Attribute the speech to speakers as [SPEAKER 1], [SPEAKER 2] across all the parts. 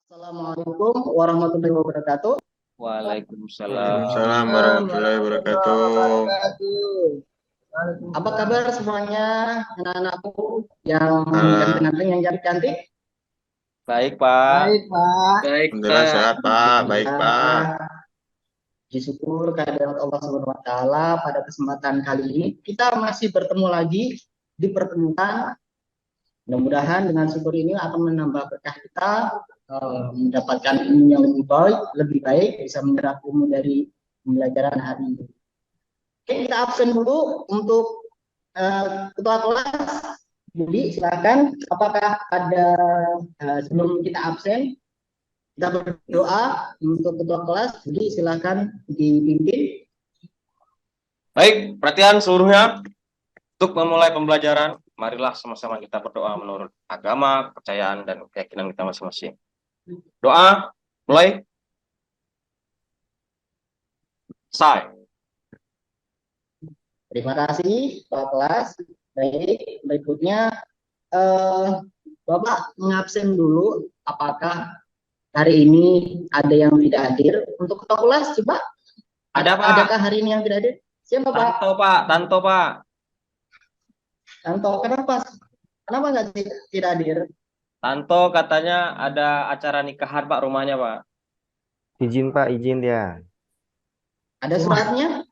[SPEAKER 1] Assalamualaikum warahmatullahi wabarakatuh.
[SPEAKER 2] Waalaikumsalam.
[SPEAKER 3] Waalaikumsalam warahmatullahi wabarakatuh.
[SPEAKER 1] Apa kabar semuanya, anak-anakku yang
[SPEAKER 3] Halo.
[SPEAKER 1] ganteng-ganteng, yang cantik-cantik?
[SPEAKER 2] Baik, Pak.
[SPEAKER 1] Pak.
[SPEAKER 2] Baik,
[SPEAKER 3] Alhamdulillah
[SPEAKER 2] Pak.
[SPEAKER 3] sehat Pak, baik Pak.
[SPEAKER 1] Puji syukur kehadirat Allah Subhanahu wa taala. Pada kesempatan kali ini kita masih bertemu lagi, dipertemukan. Mudah-mudahan dengan syukur ini akan menambah berkah kita, mendapatkan ilmu yang lebih baik, bisa menyerap ilmu dari pembelajaran hari ini. Oke, kita absen dulu untuk ketua kelas. Jadi silakan, apakah ada sebelum kita absen kita berdoa untuk ketua kelas. Jadi silakan dipimpin.
[SPEAKER 2] Baik, perhatian seluruhnya. Untuk memulai pembelajaran, marilah sama-sama kita berdoa menurut agama, kepercayaan, dan keyakinan kita masing-masing. Doa, mulai. Selesai.
[SPEAKER 1] Terima kasih Pak kelas. Baik, berikutnya Bapak mengabsen dulu. Apakah hari ini ada yang tidak hadir? Untuk ketua kelas, coba.
[SPEAKER 2] Ada, Pak.
[SPEAKER 1] Adakah hari ini yang tidak hadir? Siapa Pak?
[SPEAKER 2] Tanto, Pak. Tanto, Pak.
[SPEAKER 1] Tanto, kenapa nggak tidak hadir?
[SPEAKER 2] Tanto katanya ada acara nikahan, Pak, rumahnya, Pak.
[SPEAKER 4] Izin Pak, izin dia.
[SPEAKER 1] Ada suratnya?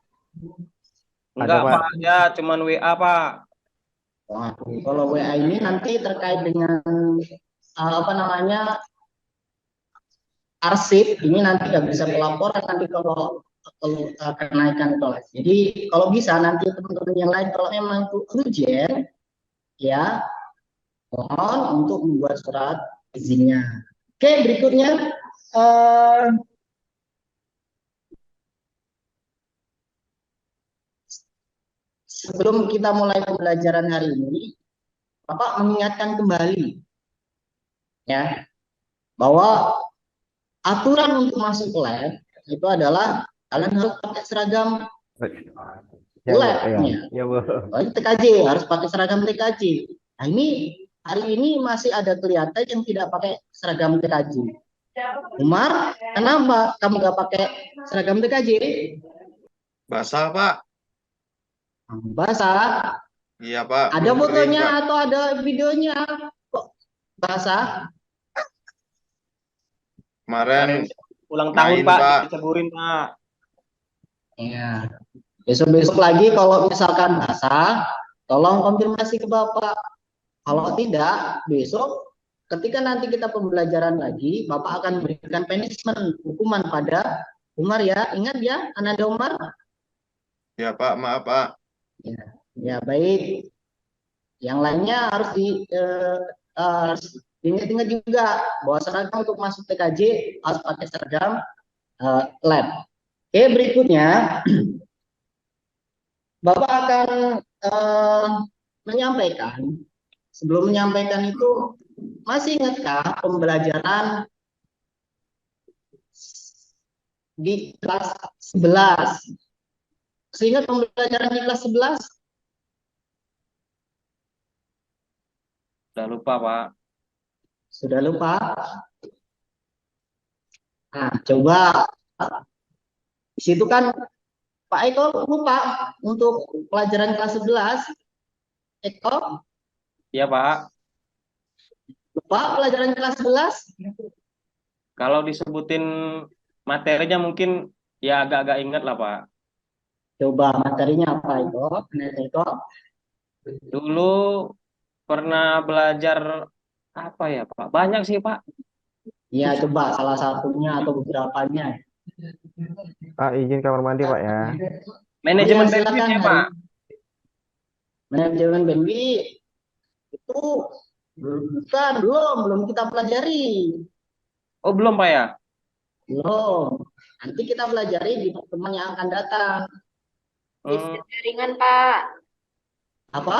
[SPEAKER 2] Enggak,
[SPEAKER 4] Ada,
[SPEAKER 2] Pak.
[SPEAKER 4] Pak.
[SPEAKER 2] Ya, cuman WA, Pak.
[SPEAKER 1] Kalau WA ini nanti terkait dengan apa namanya arsip, ini nanti nggak bisa melaporkan nanti kalau kenaikan kelas. Jadi kalau bisa nanti teman-teman yang lain kalau memang itu urgent, ya mohon untuk membuat surat izinnya. Oke, berikutnya sebelum kita mulai pembelajaran hari ini, Bapak mengingatkan kembali ya bahwa aturan untuk masuk lab itu adalah kalian harus pakai seragam labnya.
[SPEAKER 4] Ya, Bu.
[SPEAKER 1] TKJ harus pakai seragam TKJ. Nah ini hari ini masih ada kelihatan yang tidak pakai seragam TKJ. Umar, kenapa kamu gak pakai seragam TKJ?
[SPEAKER 3] Basah Pak?
[SPEAKER 1] Basah.
[SPEAKER 3] Iya Pak.
[SPEAKER 1] Ada
[SPEAKER 3] belum kering,
[SPEAKER 1] fotonya
[SPEAKER 3] Pak.
[SPEAKER 1] atau ada videonya? Kok basah?
[SPEAKER 3] Kemarin
[SPEAKER 2] Ulang tahun,
[SPEAKER 3] main,
[SPEAKER 2] Pak.
[SPEAKER 3] Pak.
[SPEAKER 2] Diceburin, Pak.
[SPEAKER 1] Ya. Besok-besok lagi kalau misalkan basah, tolong konfirmasi ke Bapak. Kalau tidak, besok ketika nanti kita pembelajaran lagi, Bapak akan memberikan punishment, hukuman pada Umar ya. Ingat ya, Ananda Umar?
[SPEAKER 3] Ya Pak, maaf Pak.
[SPEAKER 1] Ya baik. Yang lainnya harus diingat-ingat juga bahwa seragam untuk masuk TKJ harus pakai seragam lab. Oke, berikutnya Bapak akan menyampaikan. Sebelum menyampaikan itu, masih ingatkah pembelajaran di kelas 11? Seingat pembelajaran di kelas 11?
[SPEAKER 2] Udah lupa, Pak.
[SPEAKER 1] Sudah lupa? Nah, coba di situ kan Pak Eko lupa untuk pelajaran kelas 11. Eko
[SPEAKER 2] Iya, Pak.
[SPEAKER 1] lupa pelajaran kelas 11?
[SPEAKER 2] Kalau disebutin materinya mungkin ya agak-agak ingat lah, Pak.
[SPEAKER 1] Coba materinya apa Eko?
[SPEAKER 2] Dulu pernah belajar apa ya, Pak? Banyak sih, Pak.
[SPEAKER 1] Ya, coba salah satunya atau beberapanya.
[SPEAKER 4] Pak, izin kamar mandi, Pak ya.
[SPEAKER 2] Manajemen
[SPEAKER 1] Ya, silakan,
[SPEAKER 2] bisnis ya,
[SPEAKER 1] Hari.
[SPEAKER 2] Pak.
[SPEAKER 1] Manajemen BNI itu belum kita pelajari.
[SPEAKER 2] Oh, belum, Pak ya?
[SPEAKER 1] Belum. Nanti kita pelajari di pertemuan yang akan datang.
[SPEAKER 5] Desain jaringan, Pak.
[SPEAKER 1] Apa?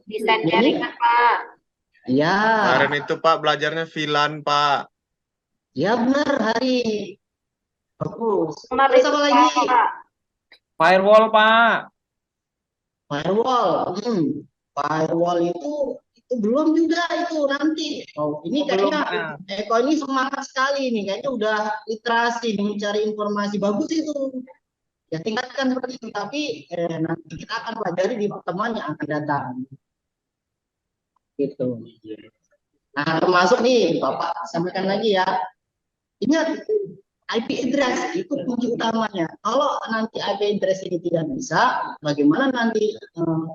[SPEAKER 5] Desain jaringan, Pak.
[SPEAKER 1] Ya.
[SPEAKER 3] Kemarin itu Pak belajarnya VLAN Pak.
[SPEAKER 1] Ya benar, Hari. Bagus.
[SPEAKER 5] Kemarin
[SPEAKER 1] Terus apa lagi?
[SPEAKER 5] Pak.
[SPEAKER 2] Firewall, Pak.
[SPEAKER 1] Firewall. Firewall itu Belum juga itu nanti. Oh, ini
[SPEAKER 3] Belum,
[SPEAKER 1] kayaknya
[SPEAKER 3] Pak, ya.
[SPEAKER 1] Eko ini semangat sekali nih, kayaknya udah literasi nih, mencari informasi bagus itu. Ya tingkatkan seperti itu, tapi nanti kita akan pelajari di pertemuan yang akan datang. Gitu. Nah, termasuk nih, Bapak sampaikan lagi ya. Ingat, IP address itu kunci utamanya. Kalau nanti IP address ini tidak bisa, bagaimana nanti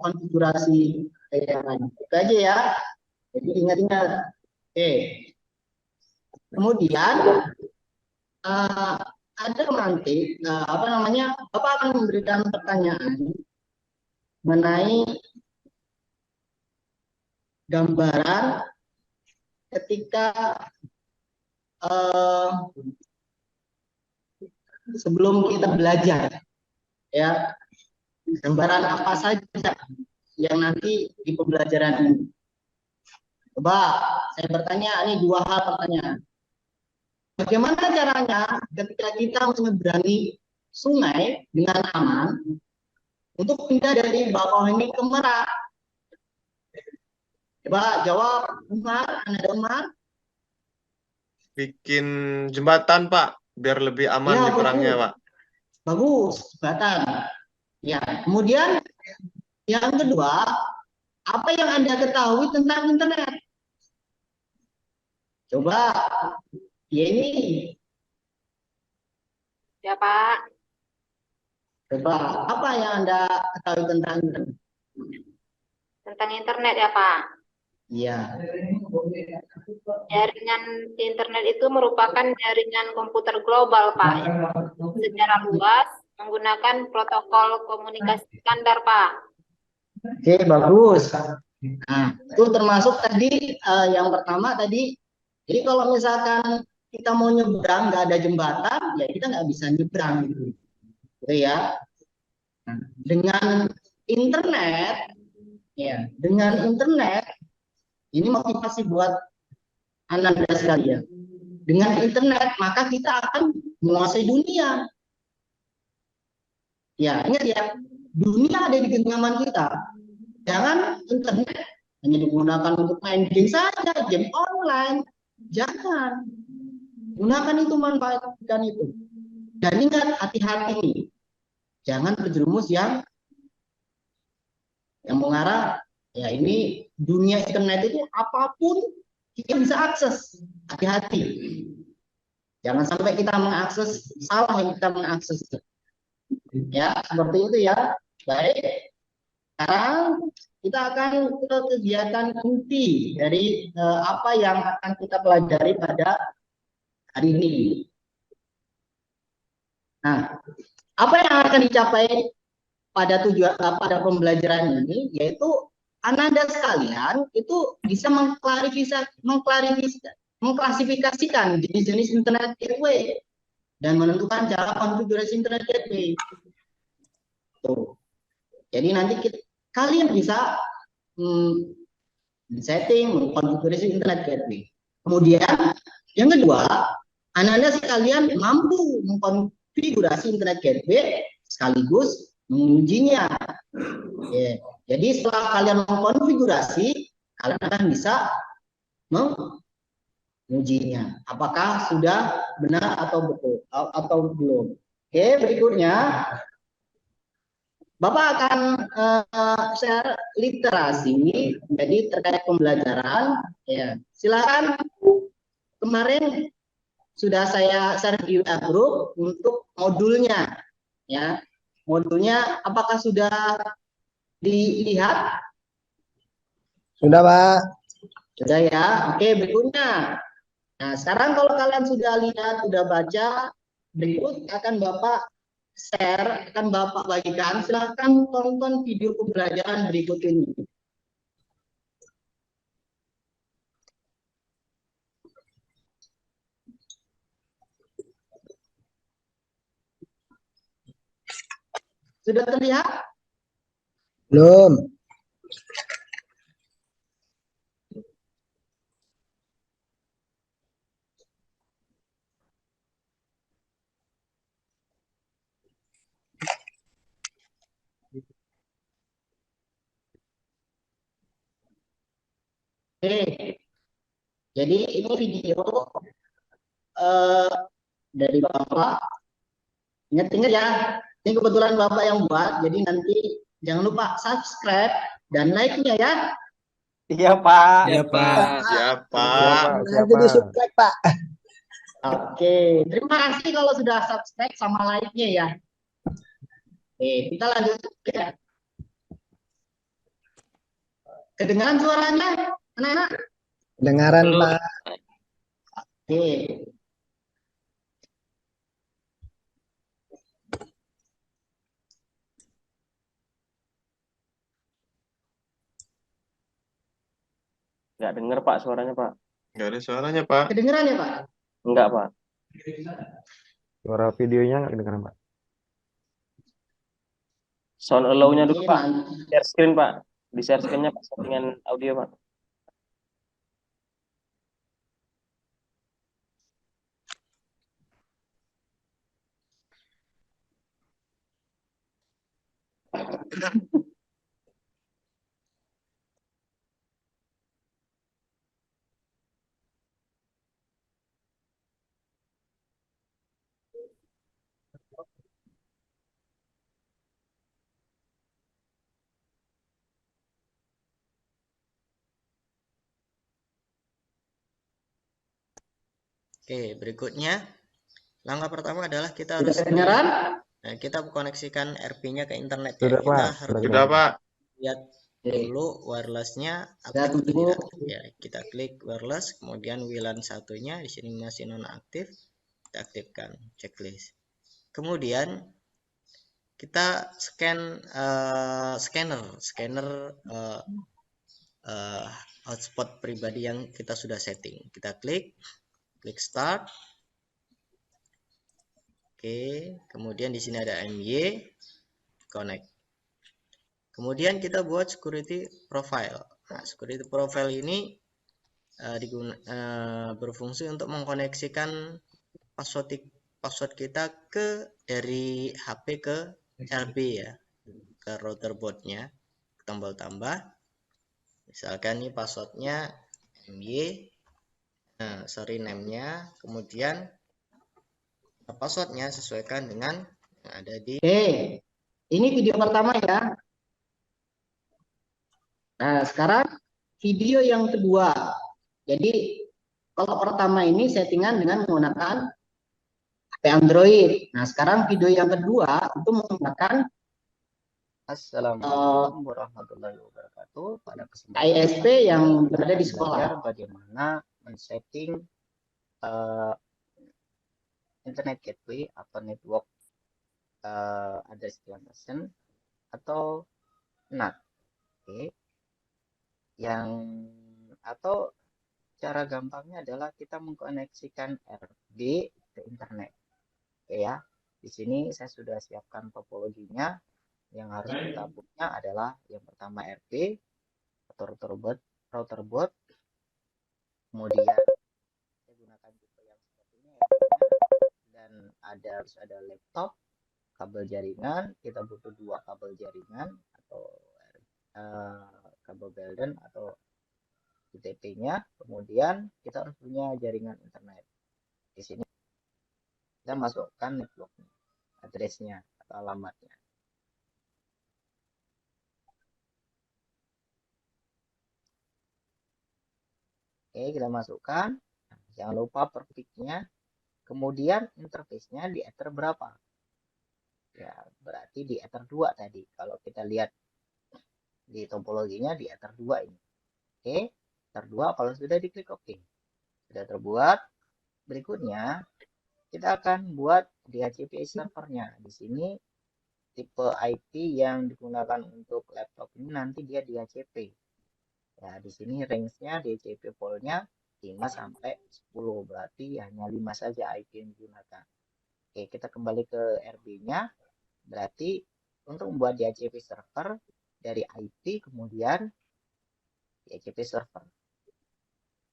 [SPEAKER 1] konfigurasi layanan? Itu aja ya. Jadi ingat-ingat. Oke. Kemudian eh, ada nanti apa namanya? Bapak akan memberikan pertanyaan mengenai gambaran ketika eh, sebelum kita belajar, ya, gambaran apa saja yang nanti di pembelajaran ini. Coba saya bertanya, ini dua hal pertanyaan. Bagaimana caranya ketika kita menyeberangi sungai dengan aman untuk pindah dari Bakauheni ke Merak? Coba jawab, Umar, Anda Umar.
[SPEAKER 3] Bikin jembatan, Pak, biar lebih aman
[SPEAKER 1] Ya,
[SPEAKER 3] nyebrangnya,
[SPEAKER 1] bagus.
[SPEAKER 3] Pak.
[SPEAKER 1] Bagus, jembatan. Ya, kemudian yang kedua, apa yang Anda ketahui tentang internet? Coba, ya ini,
[SPEAKER 5] Ya, Pak.
[SPEAKER 1] coba apa yang Anda ketahui tentang internet?
[SPEAKER 5] Tentang internet ya, Pak.
[SPEAKER 1] Iya,
[SPEAKER 5] Jaringan internet itu merupakan jaringan komputer global, Pak, yang secara luas menggunakan protokol komunikasi standar, Pak.
[SPEAKER 1] oke, bagus. Nah, itu termasuk tadi yang pertama tadi. Jadi kalau misalkan kita mau nyebrang nggak ada jembatan, ya kita nggak bisa nyebrang gitu, ya. Nah, dengan internet, ya, dengan internet ini motivasi buat anak-anak sekalian. Dengan internet maka kita akan menguasai dunia. Ya, ingat ya, dunia ada di genggaman kita. Jangan internet hanya digunakan untuk main game saja, game online. Jangan. Gunakan itu, manfaatkan itu. Dan ingat, hati-hati. Jangan terjerumus yang mengarah, ya ini dunia internet itu apapun kita bisa akses. Hati-hati. Jangan sampai kita mengakses salah yang kita mengakses. Ya, seperti itu ya. Baik. Sekarang kita akan ke kegiatan inti dari apa yang akan kita pelajari pada hari ini. Nah, apa yang akan dicapai pada tujuan pada pembelajaran ini, yaitu Anda sekalian itu bisa mengklasifikasikan jenis-jenis internet gateway dan menentukan cara konfigurasi internet gateway. Tuh. Jadi nanti kalian bisa setting, mengkonfigurasi internet gateway. Kemudian yang kedua, Anda sekalian mampu mengkonfigurasi internet gateway sekaligus mengujinya. Ya. Jadi setelah kalian mengkonfigurasi, kalian akan bisa mengujinya. Apakah sudah benar atau betul atau belum? Oke, berikutnya Bapak akan share literasi, jadi terkait pembelajaran. Ya, silakan. Kemarin sudah saya share di WA group untuk modulnya. Ya, modulnya apakah sudah dilihat?
[SPEAKER 4] Sudah, Pak.
[SPEAKER 1] Sudah ya. Oke, berikutnya. Nah, sekarang kalau kalian sudah lihat, sudah baca, berikut akan Bapak share, akan Bapak bagikan. Silakan tonton video pembelajaran berikut ini. Sudah terlihat?
[SPEAKER 4] Belum.
[SPEAKER 1] Oke, jadi ini video eh, dari Bapak. Ingat-ingat ya, ini kebetulan Bapak yang buat, jadi nanti jangan lupa subscribe dan like-nya ya.
[SPEAKER 2] Iya, Pak.
[SPEAKER 6] Iya, Pak.
[SPEAKER 3] Siapa?
[SPEAKER 4] Nanti di subscribe, Pak.
[SPEAKER 1] Oke, terima kasih kalau sudah subscribe sama like-nya ya. Oke, kita lanjut ya. Kedengaran suaranya, anak-anak?
[SPEAKER 4] Dengaran,
[SPEAKER 2] Belum.
[SPEAKER 4] Pak.
[SPEAKER 1] Oke.
[SPEAKER 2] Nggak denger, Pak, suaranya, Pak.
[SPEAKER 3] Nggak ada suaranya, Pak.
[SPEAKER 1] Kedengeran ya, Pak?
[SPEAKER 2] Enggak, Pak.
[SPEAKER 7] Suara videonya nggak kedengeran, Pak.
[SPEAKER 2] Sound allow-nya dulu,
[SPEAKER 1] Oke,
[SPEAKER 2] Pak.
[SPEAKER 1] nanti.
[SPEAKER 2] Share screen, Pak. Di share screen-nya, Pak, settingan audio, Pak.
[SPEAKER 6] Oke, berikutnya langkah pertama adalah kita
[SPEAKER 1] Sudah
[SPEAKER 6] harus
[SPEAKER 1] kedengaran?
[SPEAKER 6] kita koneksikan RP-nya ke internet ya.
[SPEAKER 7] Sudah,
[SPEAKER 6] Kita
[SPEAKER 7] Pak.
[SPEAKER 6] harus
[SPEAKER 3] Sudah, Pak.
[SPEAKER 6] lihat
[SPEAKER 1] Oke.
[SPEAKER 6] dulu wireless-nya
[SPEAKER 1] Sudah
[SPEAKER 6] aktif atau
[SPEAKER 1] tunggu.
[SPEAKER 6] tidak. Ya, kita klik wireless, kemudian WLAN satunya di sini masih nonaktif, kita aktifkan checklist. Kemudian kita scanner hotspot pribadi yang kita sudah setting. Kita klik start. Oke, kemudian di sini ada MY connect. Kemudian kita buat security profile. Nah, security profile ini berfungsi untuk mengkoneksikan password kita dari HP ke RB ya, ke router boardnya, tombol tambah. Misalkan ini passwordnya MY, name-nya, kemudian passwordnya sesuaikan dengan yang ada di.
[SPEAKER 1] Oke, ini video pertama ya. Nah, sekarang video yang kedua. Jadi, kalau pertama ini settingan dengan menggunakan HP Android. Nah, sekarang video yang kedua itu menggunakan
[SPEAKER 8] Assalamualaikum warahmatullahi wabarakatuh. Pada kesempatan
[SPEAKER 1] ISP yang
[SPEAKER 8] ini,
[SPEAKER 1] berada di
[SPEAKER 8] kita
[SPEAKER 1] sekolah.
[SPEAKER 8] belajar bagaimana men-setting internet gateway atau network address classification atau NAT. Oke. Atau cara gampangnya adalah kita mengkoneksikan RB ke internet. Oke ya. Di sini saya sudah siapkan topologinya. Yang harus kita punya adalah yang pertama RB atau router board. Kemudian saya gunakan tipe yang seperti ini ya, dan harus ada laptop, kabel jaringan. Kita butuh 2 kabel jaringan atau kabel Belden atau UTP-nya. Kemudian kita harus punya jaringan internet. Di sini kita masukkan network address-nya atau alamatnya. Oke, kita masukkan. Jangan lupa per peak-nya. Kemudian interface-nya di ether berapa? Ya, berarti di ether 2 tadi. Kalau kita lihat di topologinya di ether 2 ini. Oke, ether 2 kalau sudah diklik oke. Sudah terbuat. Berikutnya kita akan buat DHCP servernya. Di sini tipe IP yang digunakan untuk laptop ini nanti dia DHCP. Ya, di sini range-nya DHCP pool-nya 5 sampai 10, berarti hanya 5 saja IP yang digunakan. Oke, kita kembali ke RB-nya. Berarti untuk membuat DHCP server dari IP kemudian DHCP server.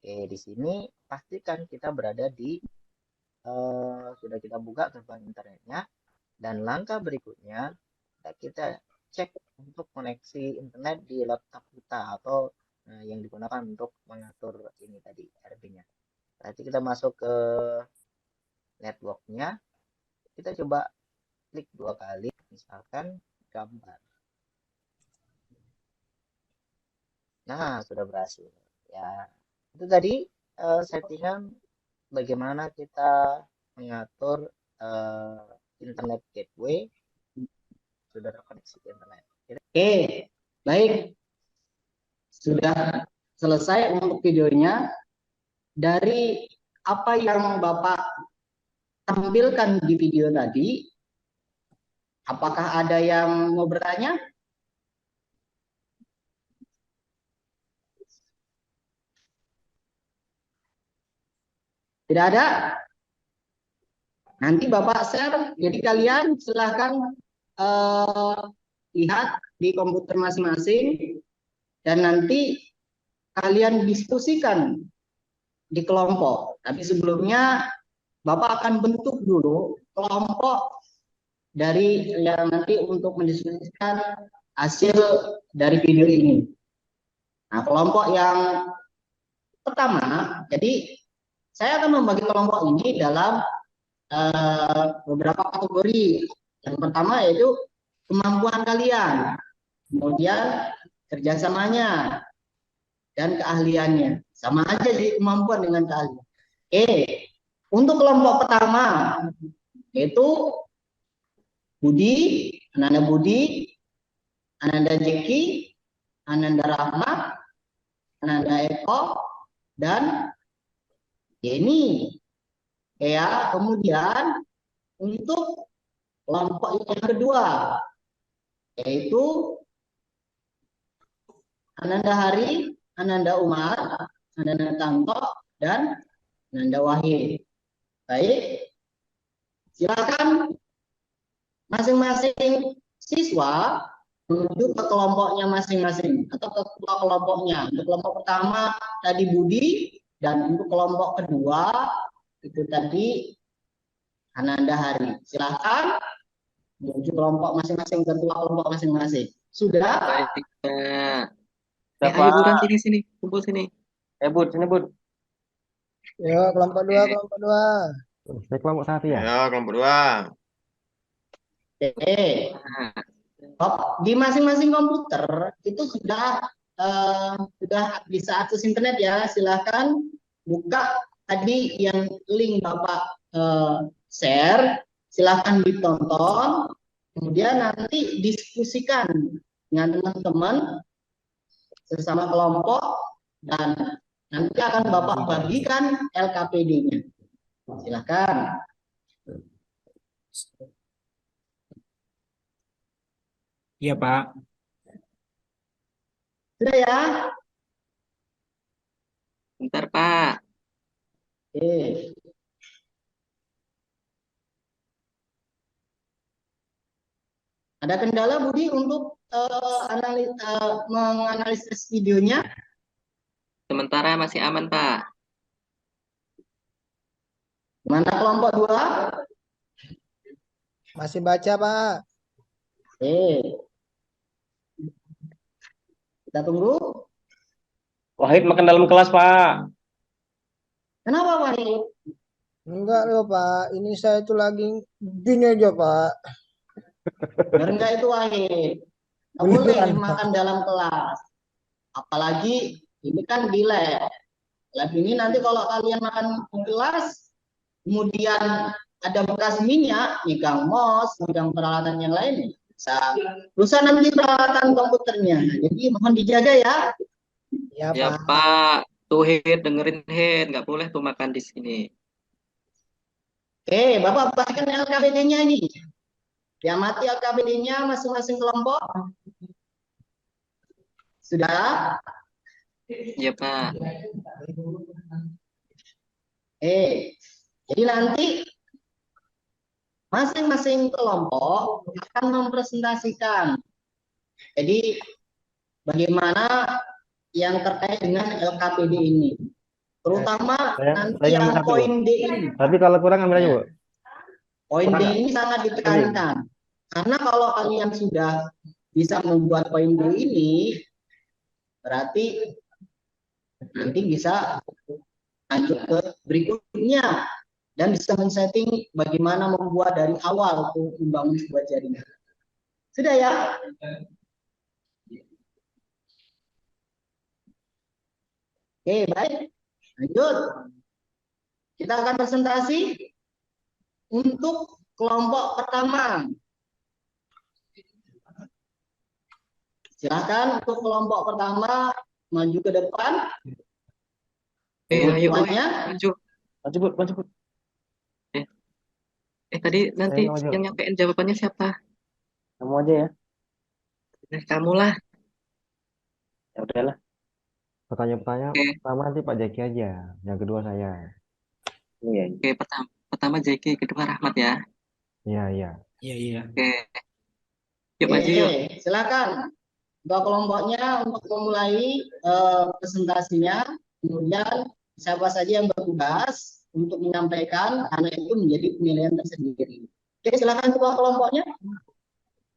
[SPEAKER 8] Oke, di sini pastikan kita berada di sudah kita buka gerbang internetnya, dan langkah berikutnya kita cek untuk koneksi internet di laptop kita atau yang digunakan untuk mengatur ini tadi RB-nya. Berarti kita masuk ke network-nya, kita coba klik 2 kali, misalkan gambar. Nah, sudah berhasil. Ya, itu tadi settingan bagaimana kita mengatur internet gateway sudah terkoneksi ke internet.
[SPEAKER 1] Oke, baik. Sudah selesai untuk videonya. Dari apa yang Bapak tampilkan di video tadi, apakah ada yang mau bertanya? Tidak ada? Nanti Bapak share, jadi kalian silahkan lihat di komputer masing-masing dan nanti kalian diskusikan di kelompok. Tapi sebelumnya Bapak akan bentuk dulu kelompok dari yang nanti untuk mendiskusikan hasil dari video ini. Nah, kelompok yang pertama, jadi saya akan membagi kelompok ini dalam beberapa kategori. Yang pertama yaitu kemampuan kalian, kemudian kerjasamanya, dan keahliannya. Sama aja sih kemampuan dengan keahlian. Oke, untuk kelompok pertama yaitu Budi, Ananda Budi, Ananda Jeki, Ananda Rahmat, Ananda Eko, dan Yeni. Ya, kemudian untuk kelompok yang kedua yaitu Ananda Hari, Ananda Umar, Ananda Tanto, dan Ananda Wahid. Baik, silakan masing-masing siswa menuju ke kelompoknya masing-masing atau ke kelompoknya. Untuk kelompok pertama tadi Budi, dan untuk kelompok kedua itu tadi Ananda Hari. Silakan menuju kelompok masing-masing, ketua kelompok masing-masing. Sudah?
[SPEAKER 9] Baik,
[SPEAKER 2] Siapa?
[SPEAKER 9] ayo buruan sini, kumpul sini.
[SPEAKER 2] Bud, sini Bud.
[SPEAKER 4] Yo, kelompok 2, kelompok 2.
[SPEAKER 7] Saya kelompok 1 ya.
[SPEAKER 3] Ya, kelompok 2.
[SPEAKER 1] Oke. Di masing-masing komputer itu sudah bisa akses internet ya. Silahkan buka tadi yang link Bapak share, silahkan ditonton, kemudian nanti diskusikan dengan teman-teman sesama kelompok dan nanti akan Bapak bagikan LKPD-nya. Silahkan.
[SPEAKER 9] Iya, Pak.
[SPEAKER 1] Sudah ya?
[SPEAKER 9] Bentar, Pak.
[SPEAKER 1] Oke. Ada kendala Budi untuk menganalisis videonya?
[SPEAKER 9] Sementara masih aman, Pak.
[SPEAKER 1] Mana kelompok 2?
[SPEAKER 4] Masih baca, Pak.
[SPEAKER 1] Oke. Kita tunggu.
[SPEAKER 2] Wahid makan dalam kelas, Pak.
[SPEAKER 1] Kenapa Wahid?
[SPEAKER 4] Enggak loh, Pak. Ini saya itu lagi gini aja, Pak.
[SPEAKER 1] Benar enggak itu Wahid? Nggak boleh makan dalam kelas. Apalagi ini kan di lab. Lab ini nanti kalau kalian makan di kelas, kemudian ada bekas minyak, megang mouse, megang peralatan yang lain, bisa rusak nanti peralatan komputernya. Jadi mohon dijaga ya.
[SPEAKER 4] Ya,
[SPEAKER 9] Ya,
[SPEAKER 4] Pak.
[SPEAKER 9] Pak. Tuh, Head, dengerin Head. Nggak boleh tuh makan di sini.
[SPEAKER 1] Oke, Bapak bagikan LKPD-nya ini. Diamati LKPD-nya masing-masing kelompok. Sudah?
[SPEAKER 9] Iya, Pak.
[SPEAKER 1] Jadi nanti masing-masing kelompok akan mempresentasikan. Jadi bagaimana yang terkait dengan LKPD ini. Terutama nanti
[SPEAKER 7] saya
[SPEAKER 1] yang
[SPEAKER 7] ngambil satu,
[SPEAKER 1] poin D ini.
[SPEAKER 7] Tapi kalau kurang ambil aja, Bu.
[SPEAKER 1] Poin D ini sangat ditekankan. Karena kalau kalian sudah bisa membuat poin D ini, berarti Nanti bisa lanjut ke berikutnya dan bisa men-setting bagaimana membuat dari awal untuk membangun sebuah jaringan. Sudah ya? Oke, baik. Lanjut. Kita akan presentasi untuk kelompok pertama. Silakan untuk kelompok pertama maju ke depan.
[SPEAKER 9] Ayo,
[SPEAKER 1] Semuanya.
[SPEAKER 9] maju.
[SPEAKER 2] Maju, Bu, maju, Bu.
[SPEAKER 9] Tadi nanti
[SPEAKER 7] Saya maju.
[SPEAKER 9] yang nyampein jawabannya siapa?
[SPEAKER 2] Kamu aja ya.
[SPEAKER 9] Nah, kamu lah.
[SPEAKER 2] Ya udahlah.
[SPEAKER 7] Pertanyaan-pertanyaan
[SPEAKER 9] Oke,
[SPEAKER 7] pertama nanti Pak Jaki aja. Yang kedua saya.
[SPEAKER 2] Iya.
[SPEAKER 9] oke, pertama Jeki, kedua Rahmat ya.
[SPEAKER 7] Iya, iya.
[SPEAKER 9] Oke, yuk maju yuk.
[SPEAKER 1] Oke, silakan. Untuk kelompoknya untuk memulai presentasinya, kemudian siapa saja yang bertugas untuk menyampaikan, karena itu menjadi penilaian tersendiri. Oke, silakan ketua kelompoknya.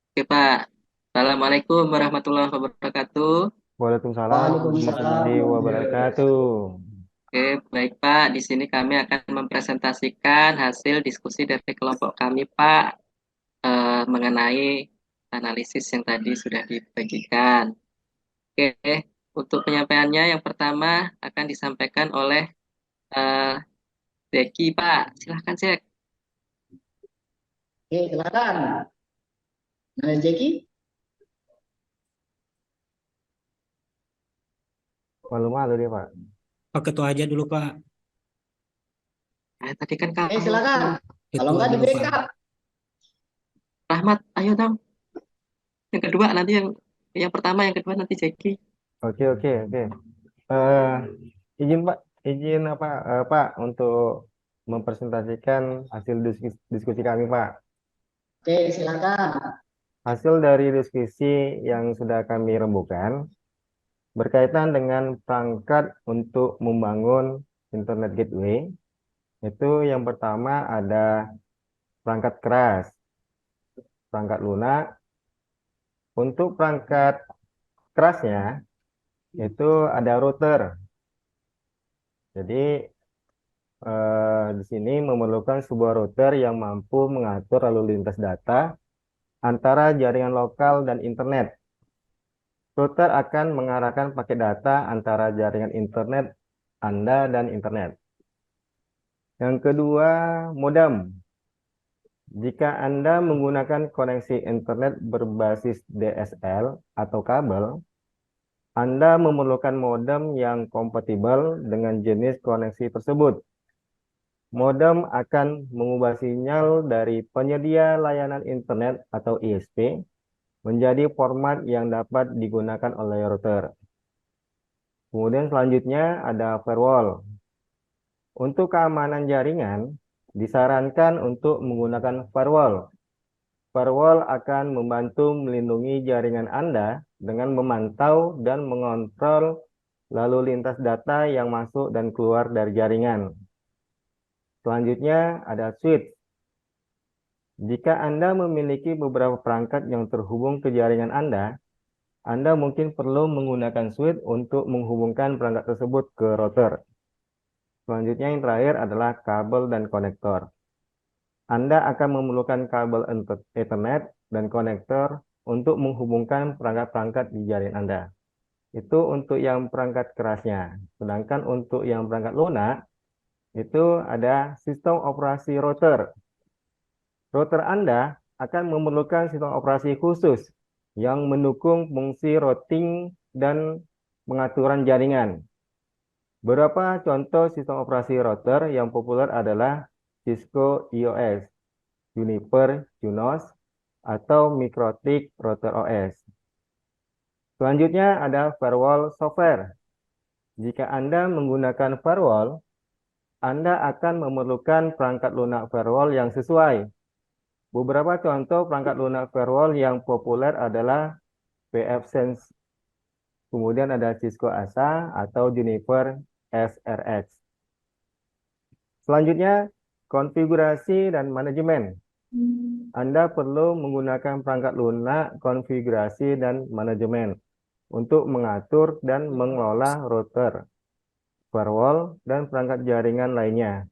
[SPEAKER 9] Oke Pak. Assalamualaikum warahmatullahi wabarakatuh.
[SPEAKER 7] Waalaikumsalam
[SPEAKER 1] Waalaikumsalam.
[SPEAKER 7] warahmatullahi wabarakatuh.
[SPEAKER 9] Oke, baik Pak. Di sini kami akan mempresentasikan hasil diskusi dari kelompok kami Pak mengenai analisis yang tadi sudah dibagikan. Oke, untuk penyampaiannya yang pertama akan disampaikan oleh Zeki Pak. Silahkan Zek.
[SPEAKER 1] Oke, silakan. Nah, Jeki.
[SPEAKER 7] Malu-malu dia Pak.
[SPEAKER 10] Pak Ketua aja dulu Pak.
[SPEAKER 9] Nah, tadi kan
[SPEAKER 1] Oke,
[SPEAKER 9] kamu
[SPEAKER 1] silakan. Kalau
[SPEAKER 10] Ketua
[SPEAKER 1] nggak di
[SPEAKER 10] dulu Pak.
[SPEAKER 1] backup.
[SPEAKER 9] Rahmat, ayo dong. Yang kedua nanti yang pertama, yang kedua nanti Zeki.
[SPEAKER 7] Oke. Izin Pak, Pak untuk mempresentasikan hasil diskusi kami Pak.
[SPEAKER 1] Oke, silakan.
[SPEAKER 7] Hasil dari diskusi yang sudah kami rembukan berkaitan dengan perangkat untuk membangun internet gateway. Itu yang pertama ada perangkat keras, perangkat lunak. Untuk perangkat kerasnya itu ada router. Jadi di sini memerlukan sebuah router yang mampu mengatur lalu lintas data antara jaringan lokal dan internet. Router akan mengarahkan paket data antara jaringan internet Anda dan internet. Yang kedua, modem. Jika Anda menggunakan koneksi internet berbasis DSL atau kabel, Anda memerlukan modem yang kompatibel dengan jenis koneksi tersebut. Modem akan mengubah sinyal dari penyedia layanan internet atau ISP menjadi format yang dapat digunakan oleh router. Kemudian selanjutnya ada firewall. Untuk keamanan jaringan, disarankan untuk menggunakan firewall. Firewall akan membantu melindungi jaringan Anda dengan memantau dan mengontrol lalu lintas data yang masuk dan keluar dari jaringan. Selanjutnya ada switch. Jika Anda memiliki beberapa perangkat yang terhubung ke jaringan Anda mungkin perlu menggunakan switch untuk menghubungkan perangkat tersebut ke router. Selanjutnya yang terakhir adalah kabel dan konektor. Anda akan memerlukan kabel Ethernet dan konektor untuk menghubungkan perangkat-perangkat di jaringan Anda. Itu untuk yang perangkat kerasnya. Sedangkan untuk yang perangkat lunak, itu ada sistem operasi router. Router Anda akan memerlukan sistem operasi khusus yang mendukung fungsi routing dan pengaturan jaringan. Beberapa contoh sistem operasi router yang populer adalah Cisco EOS, Juniper Junos, atau MikroTik Router OS. Selanjutnya ada firewall software. Jika Anda menggunakan firewall, Anda akan memerlukan perangkat lunak firewall yang sesuai. Beberapa contoh perangkat lunak firewall yang populer adalah pfSense, kemudian ada Cisco ASA atau Juniper SRX. Selanjutnya, konfigurasi dan manajemen. Anda perlu menggunakan perangkat lunak, konfigurasi, dan manajemen untuk mengatur dan mengelola router. firewall, dan perangkat jaringan lainnya.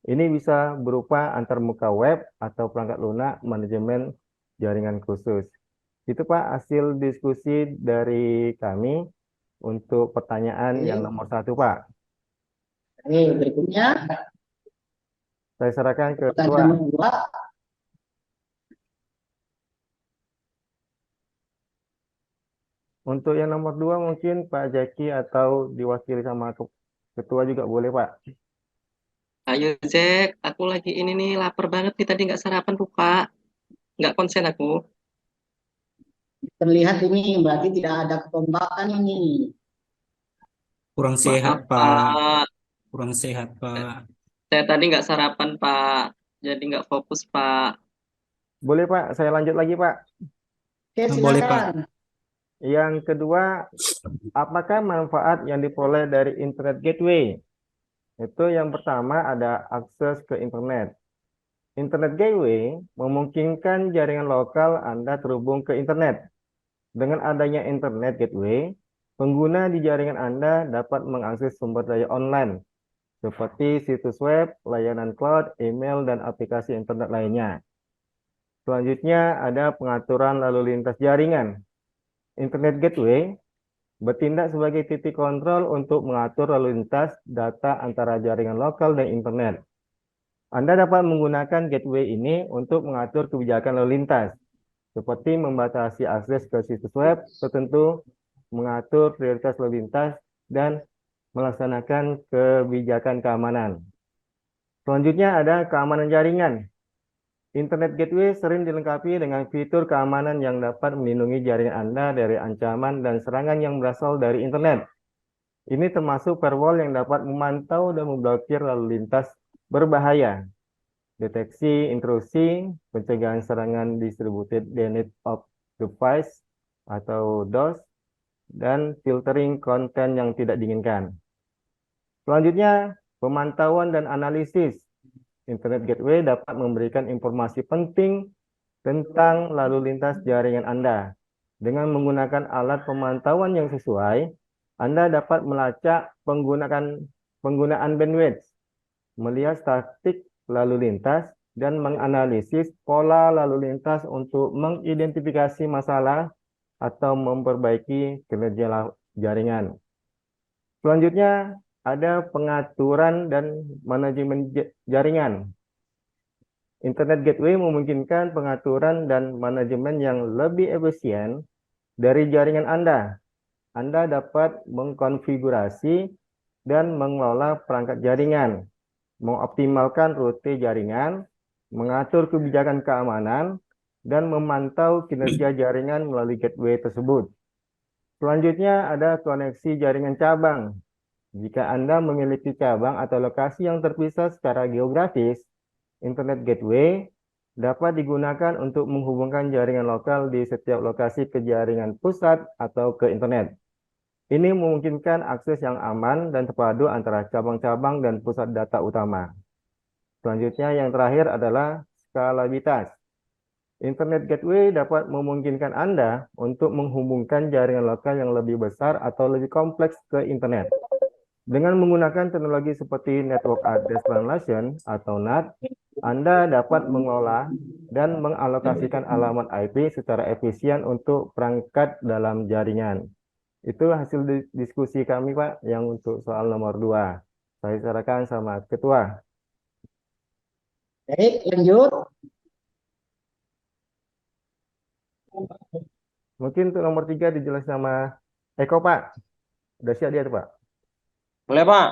[SPEAKER 7] Ini bisa berupa antarmuka web atau perangkat lunak manajemen jaringan khusus. Itu Pak hasil diskusi dari kami untuk pertanyaan yang nomor 1 Pak.
[SPEAKER 1] Oke, berikutnya
[SPEAKER 7] Saya serahkan ke
[SPEAKER 1] pertanyaan
[SPEAKER 7] Ketua.
[SPEAKER 1] nomor 2.
[SPEAKER 7] Untuk yang nomor 2 mungkin Pak Jaki atau diwakili sama Ketua juga boleh Pak.
[SPEAKER 9] Ayo Jack, aku lagi ini nih lapar banget nih, tadi nggak sarapan lupa. Nggak konsen aku.
[SPEAKER 1] Terlihat ini berarti tidak ada kekompakan ini.
[SPEAKER 10] Kurang
[SPEAKER 9] Maaf
[SPEAKER 10] sehat, Pak.
[SPEAKER 9] Pak,
[SPEAKER 10] Kurang sehat, Pak.
[SPEAKER 9] saya tadi nggak sarapan Pak, jadi nggak fokus Pak.
[SPEAKER 7] Boleh Pak, saya lanjut lagi Pak.
[SPEAKER 1] Oke,
[SPEAKER 10] Boleh, Pak.
[SPEAKER 1] silakan.
[SPEAKER 7] Yang kedua, apakah manfaat yang diperoleh dari Internet Gateway? Itu yang pertama ada akses ke internet. Internet Gateway memungkinkan jaringan lokal Anda terhubung ke internet. Dengan adanya Internet Gateway, pengguna di jaringan Anda dapat mengakses sumber daya online seperti situs web, layanan cloud, email, dan aplikasi internet lainnya. Selanjutnya ada pengaturan lalu lintas jaringan. Internet Gateway bertindak sebagai titik kontrol untuk mengatur lalu lintas data antara jaringan lokal dan internet. Anda dapat menggunakan gateway ini untuk mengatur kebijakan lalu lintas, seperti membatasi akses ke situs web tertentu, mengatur prioritas lalu lintas, dan melaksanakan kebijakan keamanan. Selanjutnya ada keamanan jaringan. Internet Gateway sering dilengkapi dengan fitur keamanan yang dapat melindungi jaringan Anda dari ancaman dan serangan yang berasal dari internet. Ini termasuk firewall yang dapat memantau dan memblokir lalu lintas berbahaya, deteksi intrusi, pencegahan serangan distributed denial of device atau DOS, dan filtering konten yang tidak diinginkan. Selanjutnya, pemantauan dan analisis. Internet Gateway dapat memberikan informasi penting tentang lalu lintas jaringan Anda. Dengan menggunakan alat pemantauan yang sesuai, Anda dapat melacak penggunaan bandwidth, melihat statistik lalu lintas, dan menganalisis pola lalu lintas untuk mengidentifikasi masalah atau memperbaiki kinerja jaringan. Selanjutnya, ada pengaturan dan manajemen jaringan. Internet Gateway memungkinkan pengaturan dan manajemen yang lebih efisien dari jaringan Anda. Anda dapat mengkonfigurasi dan mengelola perangkat jaringan, mengoptimalkan rute jaringan, mengatur kebijakan keamanan, dan memantau kinerja jaringan melalui gateway tersebut. Selanjutnya ada koneksi jaringan cabang. Jika Anda memiliki cabang atau lokasi yang terpisah secara geografis, Internet Gateway dapat digunakan untuk menghubungkan jaringan lokal di setiap lokasi ke jaringan pusat atau ke internet. Ini memungkinkan akses yang aman dan terpadu antara cabang-cabang dan pusat data utama. Selanjutnya yang terakhir adalah skalabilitas. Internet Gateway dapat memungkinkan Anda untuk menghubungkan jaringan lokal yang lebih besar atau lebih kompleks ke internet. Dengan menggunakan teknologi seperti Network Address Translation atau NAT, Anda dapat mengelola dan mengalokasikan alamat IP secara efisien untuk perangkat dalam jaringan. Itu hasil diskusi kami, Pak, yang untuk soal nomor 2. Saya serahkan sama Ketua.
[SPEAKER 1] Baik, lanjut.
[SPEAKER 7] Mungkin untuk nomor 3 dijelaskan sama Eko, Pak. Udah siap dia tuh, Pak.
[SPEAKER 2] Boleh Pak?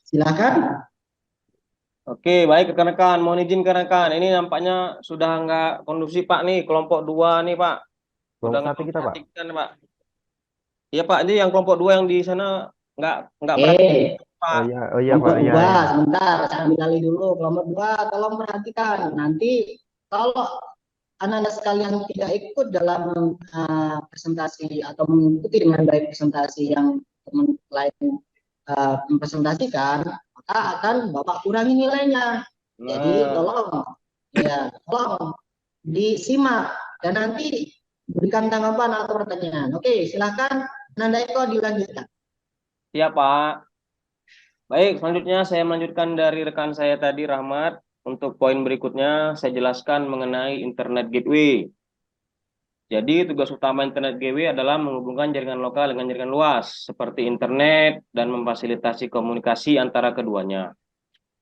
[SPEAKER 1] Silakan.
[SPEAKER 2] Oke, baik rekan-rekan. Mohon izin rekan-rekan. Ini nampaknya sudah nggak kondusif Pak nih, kelompok 2 nih Pak. Sudah nggak
[SPEAKER 7] Kelompok 1 kita, Pak.
[SPEAKER 2] memperhatikan Pak. Iya Pak, ini yang kelompok 2 yang di sana nggak
[SPEAKER 1] Oke.
[SPEAKER 2] perhatikan Pak.
[SPEAKER 7] Oh iya
[SPEAKER 1] Kelompok
[SPEAKER 7] Pak. Iya,
[SPEAKER 1] 2,
[SPEAKER 7] iya.
[SPEAKER 1] sebentar, saya ambil alih dulu. Kelompok 2, tolong perhatikan. Nanti kalau anak-anak sekalian tidak ikut dalam presentasi atau mengikuti dengan baik presentasi yang teman lain mempresentasikan, maka akan Bapak kurangi nilainya. Jadi tolong disimak dan nanti berikan tanggapan atau pertanyaan. Oke, silakan Nanda Eko dilanjutkan.
[SPEAKER 2] Iya Pak. Baik, selanjutnya saya melanjutkan dari rekan saya tadi, Rahmat. Untuk poin berikutnya, saya jelaskan mengenai Internet Gateway. Jadi, tugas utama Internet Gateway adalah menghubungkan jaringan lokal dengan jaringan luas, seperti internet, dan memfasilitasi komunikasi antara keduanya.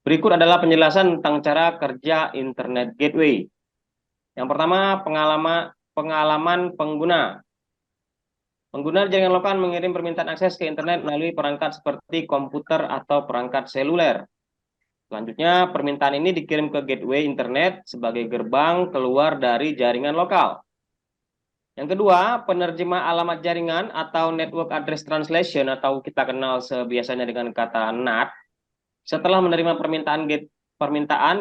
[SPEAKER 2] Berikut adalah penjelasan tentang cara kerja Internet Gateway. Yang pertama, pengalaman pengguna. Pengguna jaringan lokal mengirim permintaan akses ke internet melalui perangkat seperti komputer atau perangkat seluler. Selanjutnya, permintaan ini dikirim ke gateway internet sebagai gerbang keluar dari jaringan lokal. Yang kedua, penerjemah alamat jaringan atau Network Address Translation atau kita kenal biasanya dengan kata NAT. Setelah menerima permintaan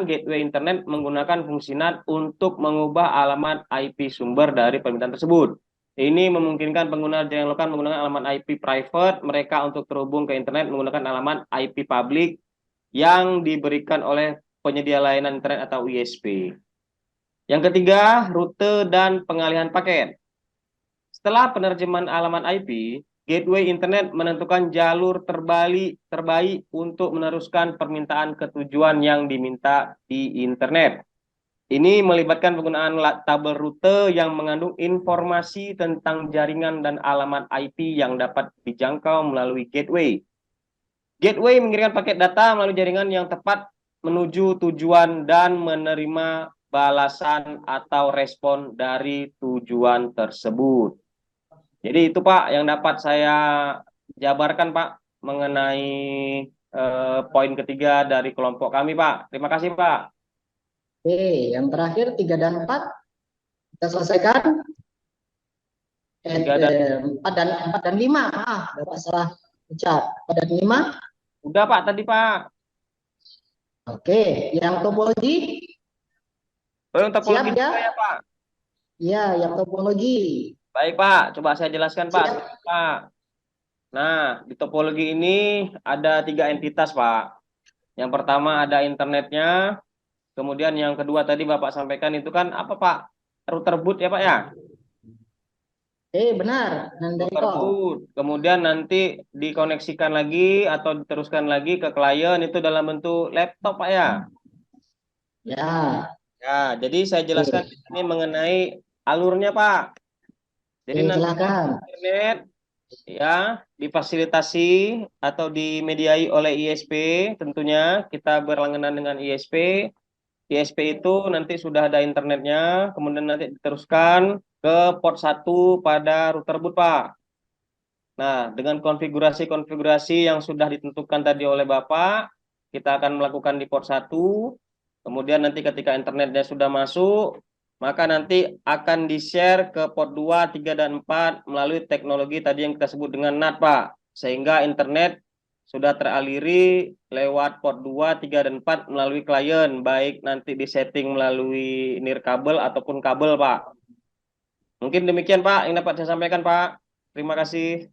[SPEAKER 2] gateway internet menggunakan fungsi NAT untuk mengubah alamat IP sumber dari permintaan tersebut. Ini memungkinkan pengguna jaringan lokal menggunakan alamat IP private mereka untuk terhubung ke internet menggunakan alamat IP publik yang diberikan oleh penyedia layanan internet atau ISP. Yang ketiga, rute dan pengalihan paket. Setelah penerjemahan alamat IP, gateway internet menentukan jalur terbaik untuk meneruskan permintaan ke tujuan yang diminta di internet. Ini melibatkan penggunaan tabel rute yang mengandung informasi tentang jaringan dan alamat IP yang dapat dijangkau melalui gateway. Gateway mengirimkan paket data melalui jaringan yang tepat menuju tujuan dan menerima balasan atau respon dari tujuan tersebut. Jadi itu Pak yang dapat saya jabarkan Pak mengenai poin ketiga dari kelompok kami Pak. Terima kasih Pak.
[SPEAKER 1] Oke, yang terakhir 3 dan 4 kita selesaikan. 4 dan 5, maaf, Bapak salah ucap. 4 dan 5.
[SPEAKER 2] Udah Pak tadi Pak.
[SPEAKER 1] Oke, yang topologi.
[SPEAKER 2] Yang topologi
[SPEAKER 1] siap
[SPEAKER 2] ya Pak.
[SPEAKER 1] Iya, yang topologi.
[SPEAKER 2] Baik Pak, coba saya jelaskan Pak. Nah, di topologi ini ada 3 entitas Pak. Yang pertama ada internetnya. Kemudian yang kedua tadi Bapak sampaikan itu kan apa Pak? Router boot ya Pak ya?
[SPEAKER 1] Benar.
[SPEAKER 2] Router boot. Kemudian nanti dikoneksikan lagi atau diteruskan lagi ke klien itu dalam bentuk laptop Pak ya?
[SPEAKER 1] Ya.
[SPEAKER 2] Ya, jadi saya jelaskan ini mengenai alurnya Pak. Jadi nanti internet ya difasilitasi atau dimediai oleh ISP, tentunya kita berlangganan dengan ISP. ISP itu nanti sudah ada internetnya, kemudian nanti diteruskan ke port 1 pada router boot Pak. Nah, dengan konfigurasi-konfigurasi yang sudah ditentukan tadi oleh Bapak, kita akan melakukan di port 1. Kemudian nanti ketika internetnya sudah masuk, maka nanti akan di-share ke port 2, 3, dan 4 melalui teknologi tadi yang kita sebut dengan NAT Pak. Sehingga internet sudah teraliri lewat port 2, 3, dan 4 melalui klien, baik nanti disetting melalui nirkabel ataupun kabel Pak. Mungkin demikian Pak yang dapat saya sampaikan Pak. Terima kasih.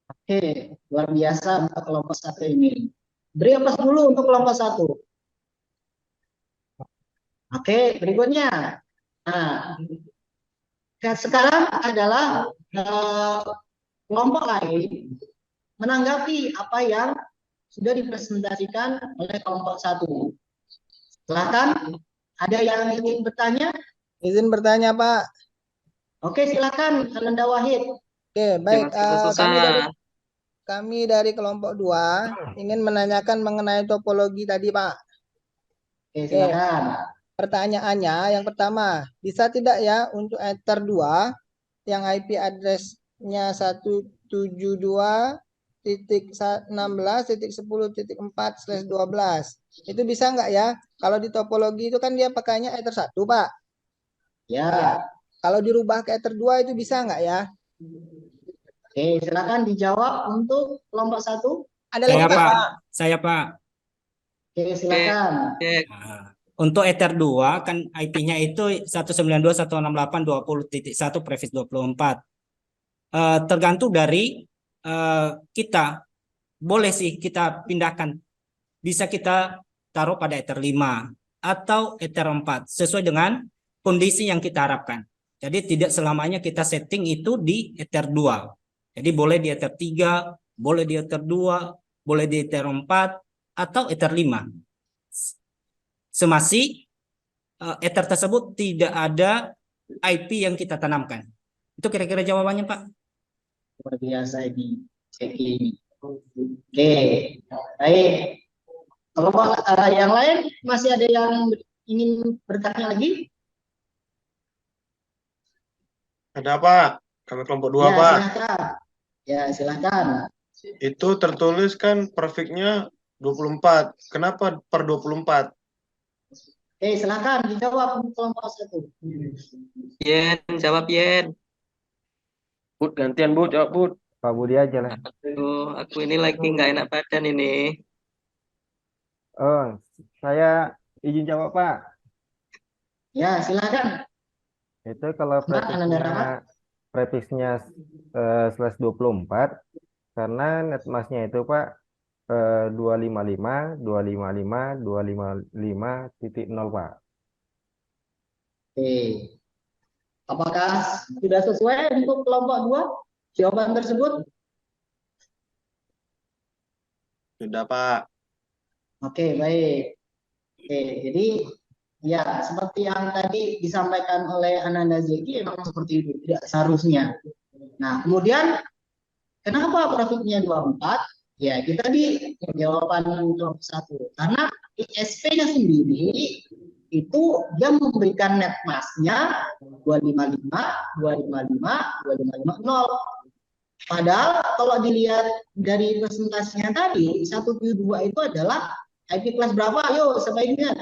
[SPEAKER 1] Oke, luar biasa untuk kelompok 1 ini. Beri aplaus dulu untuk kelompok 1. Oke, berikutnya. Nah, sekarang adalah kelompok lain menanggapi apa yang sudah dipresentasikan oleh kelompok 1. Silakan, ada yang ingin bertanya?
[SPEAKER 4] Izin bertanya, Pak.
[SPEAKER 1] Oke, silakan, Ananda Wahid.
[SPEAKER 4] Oke, baik. Kami dari kelompok 2 ingin menanyakan mengenai topologi tadi, Pak.
[SPEAKER 1] Oke, silakan.
[SPEAKER 4] Pertanyaannya yang pertama, bisa tidak ya untuk Ether 2 yang IP address-nya 172.16.10.4/12 itu bisa nggak ya? Kalau di topologi itu kan dia pakainya Ether 1 Pak.
[SPEAKER 1] Ya.
[SPEAKER 4] Kalau dirubah ke Ether 2 itu bisa nggak ya?
[SPEAKER 1] Oke, silakan dijawab untuk kelompok 1.
[SPEAKER 4] Ada
[SPEAKER 10] Saya
[SPEAKER 4] lagi
[SPEAKER 10] Pak. Saya Pak.
[SPEAKER 1] Oke, silakan.
[SPEAKER 10] Untuk Ether 2 kan IP-nya itu 192.168.20.1 previs 24. Tergantung dari kita. Boleh sih kita pindahkan. Bisa kita taruh pada Ether 5 atau Ether 4 sesuai dengan kondisi yang kita harapkan. Jadi tidak selamanya kita setting itu di Ether 2. Jadi boleh di Ether 3, boleh di Ether 2, boleh di Ether 4 atau Ether 5. Semasi Ether tersebut tidak ada IP yang kita tanamkan. Itu kira-kira jawabannya, Pak.
[SPEAKER 1] Luar biasa ini. Ini. Oke, baik. Kalau yang lain masih ada yang ingin bertanya lagi?
[SPEAKER 3] Ada Pak, kami kelompok 2
[SPEAKER 1] Ya,
[SPEAKER 3] Pak.
[SPEAKER 1] silakan. Ya, silakan.
[SPEAKER 3] Itu tertulis kan perfectnya 24. Kenapa per 24?
[SPEAKER 1] Oke, silakan dijawab untuk kelompok 1.
[SPEAKER 9] Yen, jawab Yen.
[SPEAKER 2] Bud, gantian Bud, jawab Bud.
[SPEAKER 7] Pak Budi aja lah.
[SPEAKER 9] Aku ini lagi nggak enak badan ini.
[SPEAKER 7] Oh, saya izin jawab Pak.
[SPEAKER 1] Ya, silakan.
[SPEAKER 7] Itu kalau prefixnya /24, karena netmasknya itu Pak 255, 255, 255.0 Pak.
[SPEAKER 1] Oke. Apakah sudah sesuai untuk kelompok 2 jawaban tersebut?
[SPEAKER 3] Sudah Pak.
[SPEAKER 1] Oke, baik. Oke, jadi ya seperti yang tadi disampaikan oleh Ananda Zeki memang seperti itu, tidak seharusnya. Nah, kemudian kenapa profitnya 24? Ya, kita di jawaban kelompok 1. Karena ISP-nya sendiri itu dia memberikan net masknya 255, 255, 2550. Padahal kalau dilihat dari presentasinya tadi, 172 itu adalah IP kelas berapa? Ayo, sebaiknya.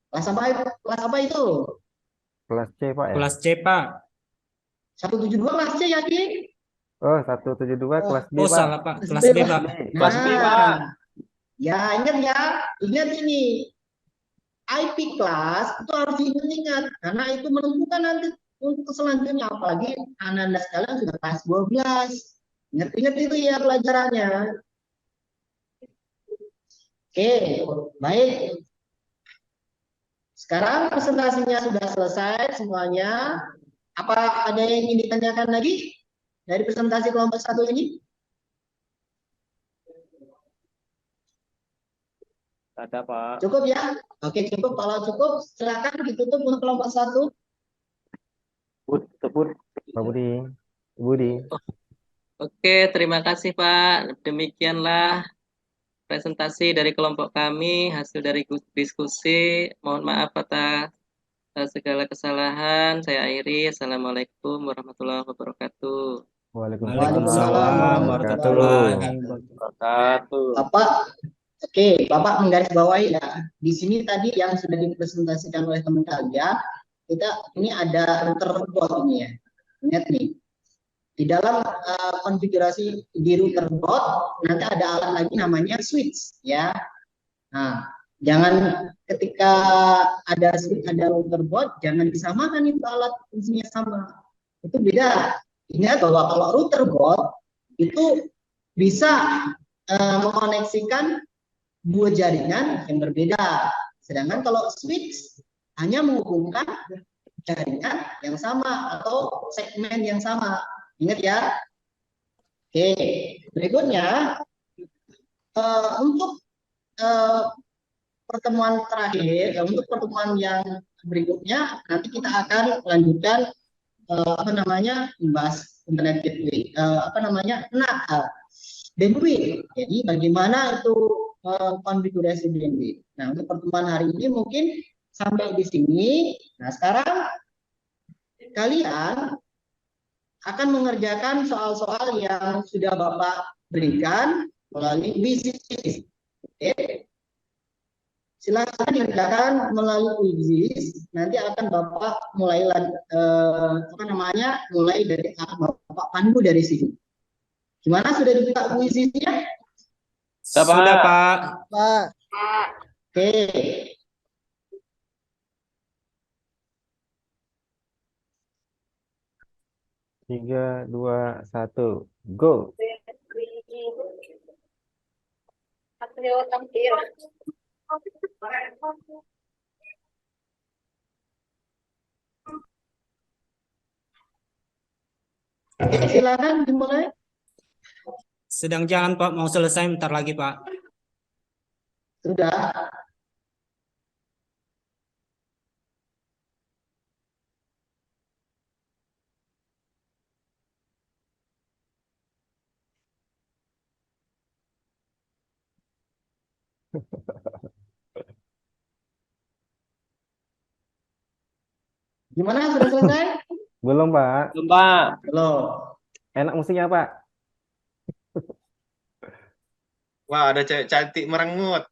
[SPEAKER 1] Kelas apa itu?
[SPEAKER 7] Kelas C Pak ya?
[SPEAKER 10] Kelas C, Pak.
[SPEAKER 1] 172 kelas C ya, Ki?
[SPEAKER 7] Oh, 172 kelas B
[SPEAKER 10] Oh,
[SPEAKER 7] Pak.
[SPEAKER 10] salah, Pak. Kelas B, Pak.
[SPEAKER 2] Kelas B, Pak.
[SPEAKER 1] Ya, ingat ya. Ingat ini. IP kelas itu harus diingat karena itu menentukan nanti untuk selanjutnya, apalagi Ananda sekalian sudah kelas 12. Ingat-ingat itu ya pelajarannya. Oke, baik. Sekarang presentasinya sudah selesai semuanya. Apa ada yang ingin ditanyakan lagi dari presentasi kelompok 1 ini?
[SPEAKER 2] Ada Pak.
[SPEAKER 1] Cukup ya? Oke, cukup. Kalau cukup, silakan ditutup untuk kelompok 1.
[SPEAKER 2] Bud,
[SPEAKER 7] Pak Budi. Budi.
[SPEAKER 9] Oke, terima kasih Pak. Demikianlah presentasi dari kelompok kami, hasil dari diskusi. Mohon maaf atas segala kesalahan. Saya akhiri. Assalamualaikum warahmatullahi wabarakatuh.
[SPEAKER 10] Waalaikumsalam warahmatullahi
[SPEAKER 2] wabarakatuh.
[SPEAKER 1] Bapak menggarisbawahi ya. Di sini tadi yang sudah dipresentasikan oleh teman kalian, ini ada router bot ini ya. Ingat nih. Di dalam konfigurasi di router bot nanti ada alat lagi namanya switch ya. Nah, jangan ketika ada router bot jangan disamakan itu alat fungsinya sama. Itu beda. Ingat bahwa kalau router bot itu bisa mengkoneksikan dua jaringan yang berbeda. Sedangkan kalau switch hanya menghubungkan jaringan yang sama atau segmen yang sama. Ingat ya. Oke, berikutnya untuk pertemuan terakhir, untuk pertemuan yang berikutnya nanti kita akan lanjutkan membahas internet gateway, bandwidth. Jadi bagaimana itu konfigurasi bandwidth. Nah, untuk pertemuan hari ini mungkin sampai di sini. Nah, sekarang kalian akan mengerjakan soal-soal yang sudah Bapak berikan melalui quizzes. Oke. Silakan dikerjakan melalui quizzes. Nanti akan Bapak mulai mulai dari Bapak pandu dari sini. Gimana, sudah dibuka quizzesnya?
[SPEAKER 10] Sudah, Pak.
[SPEAKER 4] Pak.
[SPEAKER 1] Oke.
[SPEAKER 7] Tiga, dua, satu, go.
[SPEAKER 1] Silakan dimulai.
[SPEAKER 10] Sedang jalan Pak, mau selesai bentar lagi Pak.
[SPEAKER 1] Sudah. Gimana, sudah selesai?
[SPEAKER 7] Belum, Pak.
[SPEAKER 2] Belum, Pak.
[SPEAKER 1] Belum.
[SPEAKER 7] Enak musiknya, Pak.
[SPEAKER 3] Wah, ada cewek cantik merengut.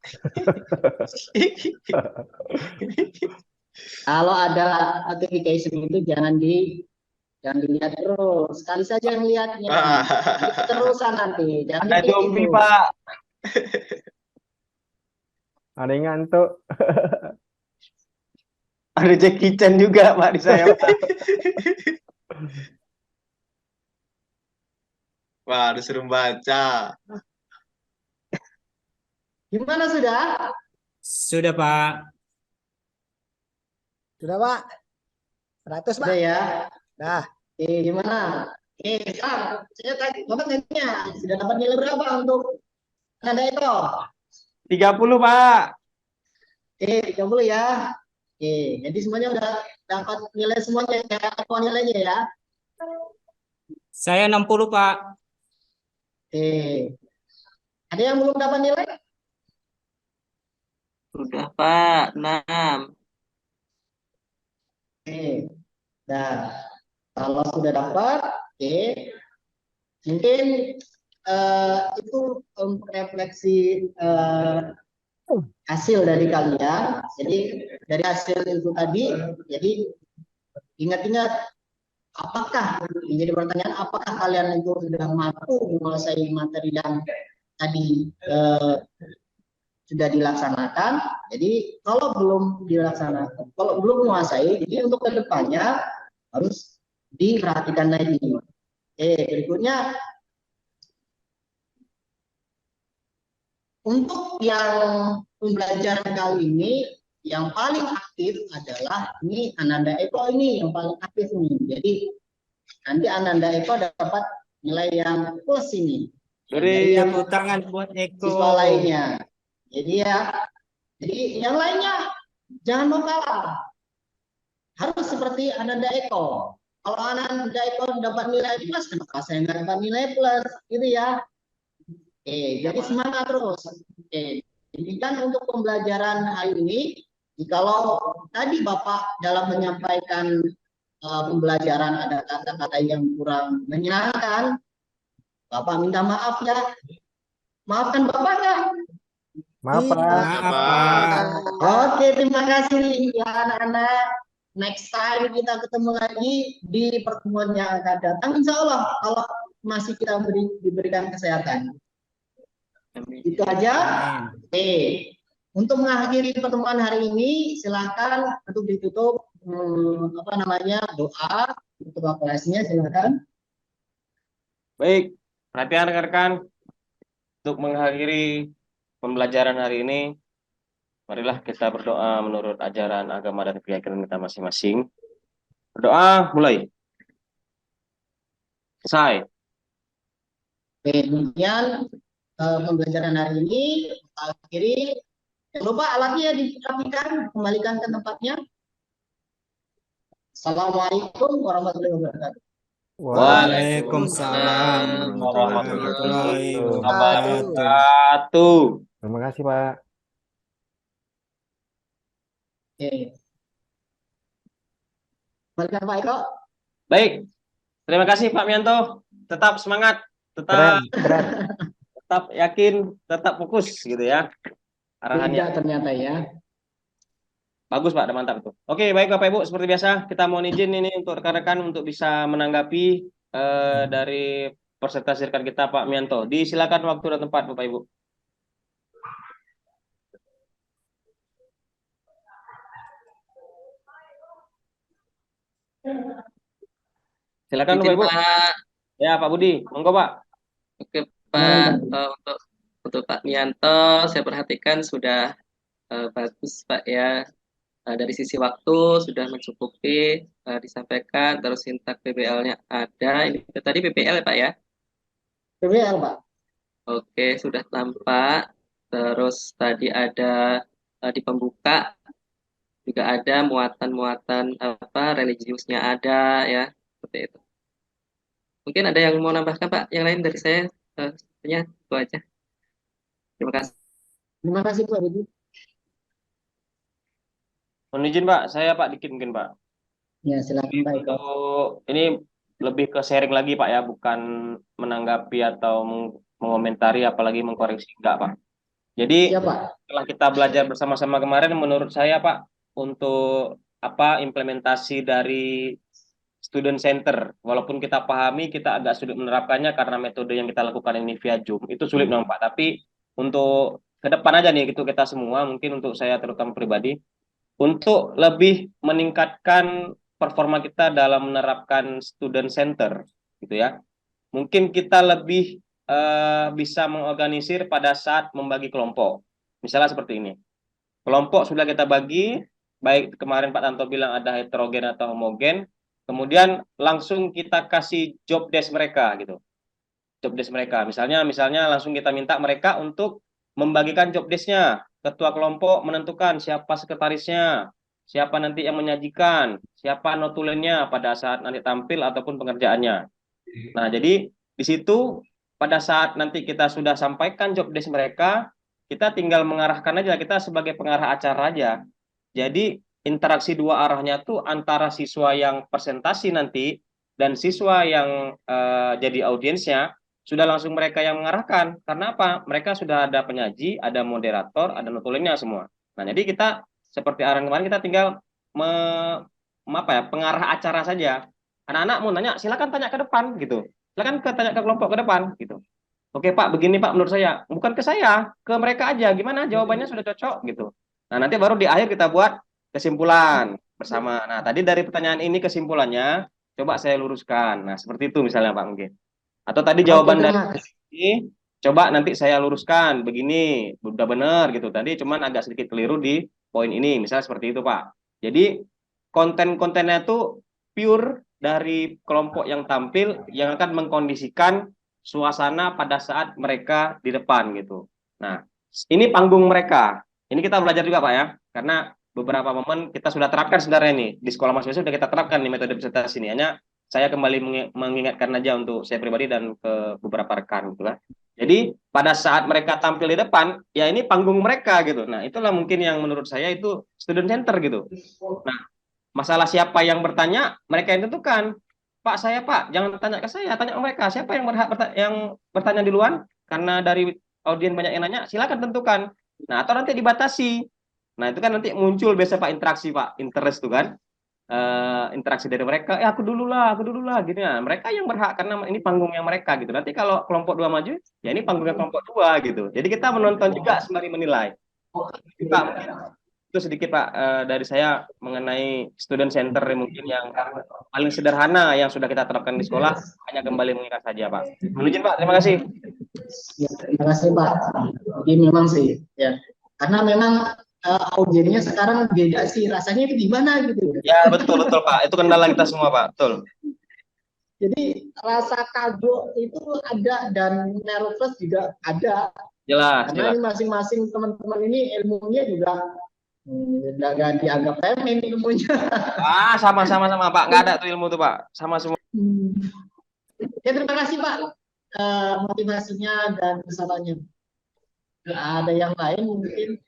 [SPEAKER 1] Kalau ada notification itu jangan dilihat terus. Sekali saja yang lihatnya. Itu terusan nanti. Jangan
[SPEAKER 2] Ada
[SPEAKER 1] diklik
[SPEAKER 2] zombie,
[SPEAKER 1] itu.
[SPEAKER 2] Pak.
[SPEAKER 7] Ada yang ngantuk.
[SPEAKER 2] Ada Jackie Chan juga, Pak, di saya, Pak.
[SPEAKER 3] Wah, disuruh baca.
[SPEAKER 1] Gimana sudah?
[SPEAKER 10] Sudah Pak.
[SPEAKER 4] Sudah Pak. 100 Pak.
[SPEAKER 1] Sudah ya.
[SPEAKER 4] Nah,
[SPEAKER 1] Gimana? Sekarang saya tadi Bapak tanya sudah dapat nilai berapa untuk Anda itu?
[SPEAKER 2] 30, Pak.
[SPEAKER 1] 30 ya. Jadi semuanya udah dapat nilai semuanya ya, apa nilainya ya?
[SPEAKER 10] Saya 60 Pak.
[SPEAKER 1] Ada yang belum dapat nilai?
[SPEAKER 9] Sudah Pak, 6.
[SPEAKER 1] Nah, kalau sudah dapat, mungkin itu untuk refleksi hasil dari kalian. Jadi dari hasil itu tadi, jadi ingat-ingat apakah menjadi pertanyaan apakah kalian itu sudah mampu menguasai materi yang tadi sudah dilaksanakan. Jadi kalau belum dilaksanakan, kalau belum menguasai, jadi untuk kedepannya harus diperhatikan lagi. Berikutnya untuk yang pembelajaran kali ini yang paling aktif adalah ini Ananda Eko ini yang paling aktif nih. Jadi nanti Ananda Eko dapat nilai yang plus ini.
[SPEAKER 10] Dari
[SPEAKER 1] yang
[SPEAKER 10] tepuk tangan buat Eko.
[SPEAKER 1] Siswa lainnya. Jadi yang lainnya jangan mau kalah. Harus seperti Ananda Eko. Kalau Ananda Eko dapat nilai plus, kenapa saya nggak dapat nilai plus? Gitu ya. Jadi semangat terus. Ini kan untuk pembelajaran hari ini. Kalau tadi Bapak dalam menyampaikan pembelajaran ada kata-kata yang kurang menyenangkan, Bapak minta maaf ya. Maafkan Bapak ya.
[SPEAKER 7] Maaf, Pak.
[SPEAKER 1] Oke, terima kasih ya anak-anak. Next time kita ketemu lagi di pertemuan yang akan datang. Insya Allah kalau masih kita diberikan kesehatan. Itu aja. Untuk mengakhiri pertemuan hari ini, silakan untuk ditutup doa untuk kelasnya, silakan.
[SPEAKER 2] Baik, perhatian rekan-rekan untuk mengakhiri pembelajaran hari ini, marilah kita berdoa menurut ajaran agama dan keyakinan kita masing-masing. Berdoa mulai. Selesai.
[SPEAKER 1] Kemudian pembelajaran hari ini akhiri. Jangan lupa alatnya dirapikan, kembalikan ke tempatnya. Assalamualaikum warahmatullahi wabarakatuh.
[SPEAKER 10] Waalaikumsalam warahmatullahi wabarakatuh.
[SPEAKER 7] Terima kasih, Pak.
[SPEAKER 1] Kembalikan Pak Eko.
[SPEAKER 2] Baik. Terima kasih Pak Mianto. Tetap semangat,
[SPEAKER 7] Keren.
[SPEAKER 2] tetap yakin, tetap fokus gitu ya. Arahannya.
[SPEAKER 1] Tidak ternyata ya.
[SPEAKER 2] Bagus Pak, mantap itu. Oke, baik Bapak Ibu, seperti biasa kita mohon izin ini untuk rekan-rekan untuk bisa menanggapi dari presentasi rekan kita Pak Mianto. Disilakan waktu dan tempat Bapak Ibu. Silakan Bapak Ibu.
[SPEAKER 9] Pak.
[SPEAKER 2] Ya Pak Budi, monggo Pak.
[SPEAKER 9] Oke Pak, untuk Pak Mianto saya perhatikan sudah bagus Pak ya. Dari sisi waktu sudah mencukupi disampaikan, terus sintak PBL-nya ada. Ini tadi PBL ya Pak ya?
[SPEAKER 1] PBL Pak.
[SPEAKER 9] Oke, sudah tampak. Terus tadi ada di pembuka juga ada muatan-muatan apa religiusnya ada ya, seperti itu. Mungkin ada yang mau nambahkan Pak? Yang lain dari saya sepertinya itu aja. Terima kasih.
[SPEAKER 1] Terima kasih Pak Ibu.
[SPEAKER 2] Mohon izin Pak, saya Pak dikit mungkin Pak.
[SPEAKER 1] Ya, silakan
[SPEAKER 2] Jadi
[SPEAKER 1] Pak Eko.
[SPEAKER 2] ini lebih ke sharing lagi Pak ya, bukan menanggapi atau mengomentari apalagi mengkoreksi enggak Pak. Jadi
[SPEAKER 1] Siap Pak.
[SPEAKER 2] setelah kita belajar bersama-sama kemarin, menurut saya Pak, untuk apa implementasi dari student center, walaupun kita pahami kita agak sulit menerapkannya karena metode yang kita lakukan ini via Zoom, itu sulit memang Pak. Tapi untuk ke depan aja nih, itu kita semua, mungkin untuk saya terutama pribadi, untuk lebih meningkatkan performa kita dalam menerapkan student center, gitu ya. Mungkin kita lebih bisa mengorganisir pada saat membagi kelompok. Misalnya seperti ini. Kelompok sudah kita bagi, baik kemarin Pak Tanto bilang ada heterogen atau homogen, kemudian langsung kita kasih job desk mereka gitu. Job desk mereka. Misalnya langsung kita minta mereka untuk membagikan job desk-nya. Ketua kelompok menentukan siapa sekretarisnya, siapa nanti yang menyajikan, siapa notulennya pada saat nanti tampil ataupun pengerjaannya. Nah, jadi di situ pada saat nanti kita sudah sampaikan job desk mereka, kita tinggal mengarahkan aja, kita sebagai pengarah acara aja. Jadi interaksi dua arahnya tuh antara siswa yang presentasi nanti dan siswa yang jadi audiensnya sudah langsung mereka yang mengarahkan. Karena apa? Mereka sudah ada penyaji, ada moderator, ada notulennya semua. Nah, jadi kita seperti arahan kemarin kita tinggal pengarah acara saja. Anak-anak mau nanya, silakan tanya ke depan gitu. Silakan tanya ke kelompok ke depan gitu. Oke Pak, begini Pak menurut saya. Bukan ke saya, ke mereka aja. Gimana jawabannya sudah cocok gitu. Nah, nanti baru di akhir kita buat kesimpulan bersama. Nah, tadi dari pertanyaan ini kesimpulannya coba saya luruskan. Nah, seperti itu misalnya Pak mungkin. Atau tadi
[SPEAKER 1] Oke,
[SPEAKER 2] jawaban dari
[SPEAKER 1] terima kasih.
[SPEAKER 2] ini coba nanti saya luruskan begini, udah benar gitu. Tadi cuman agak sedikit keliru di poin ini, misalnya seperti itu Pak. Jadi konten-kontennya itu pure dari kelompok yang tampil yang akan mengkondisikan suasana pada saat mereka di depan gitu. Nah, ini panggung mereka. Ini kita belajar juga Pak ya, karena beberapa momen kita sudah terapkan sebenarnya ini di sekolah mahasiswa sudah kita terapkan nih metode presentasi ini. Hanya saya kembali mengingatkan aja untuk saya pribadi dan ke beberapa rekan gitu kan. Jadi pada saat mereka tampil di depan, ya ini panggung mereka gitu. Nah, itulah mungkin yang menurut saya itu student center gitu. Nah, masalah siapa yang bertanya, mereka yang tentukan. Pak, saya Pak, jangan tanya ke saya, tanya ke mereka. Siapa yang berhak yang bertanya di luar? Karena dari audiens banyak yang nanya, silakan tentukan. Nah, atau nanti dibatasi. Nah, itu kan nanti muncul biasa Pak interaksi Pak, interest tuh kan. Interaksi dari mereka, aku dulu lah, gitu ya. Mereka yang berhak karena ini panggung yang mereka gitu. Nanti kalau kelompok dua maju, ya ini panggungnya kelompok dua gitu. Jadi kita menonton juga sembari menilai. Pak, itu sedikit Pak dari saya mengenai student center mungkin yang paling sederhana yang sudah kita terapkan di sekolah, hanya kembali mengingat saja Pak. Mohon izin Pak, terima kasih.
[SPEAKER 1] Ya, terima kasih Pak. Jadi memang sih ya, karena memang audiennya sekarang beda sih, rasanya itu gimana gitu.
[SPEAKER 2] Ya betul Pak, itu kendala kita semua Pak, betul.
[SPEAKER 1] Jadi rasa kagok itu ada dan nervous juga ada.
[SPEAKER 2] Jelas,
[SPEAKER 1] Karena
[SPEAKER 2] jelas.
[SPEAKER 1] ini masing-masing teman-teman ini ilmunya juga nggak dianggap remeh ilmunya.
[SPEAKER 2] Sama Pak, nggak ada tuh ilmu tuh Pak, sama semua.
[SPEAKER 1] Ya terima kasih Pak motivasinya dan kesabarannya. Ada yang lain mungkin?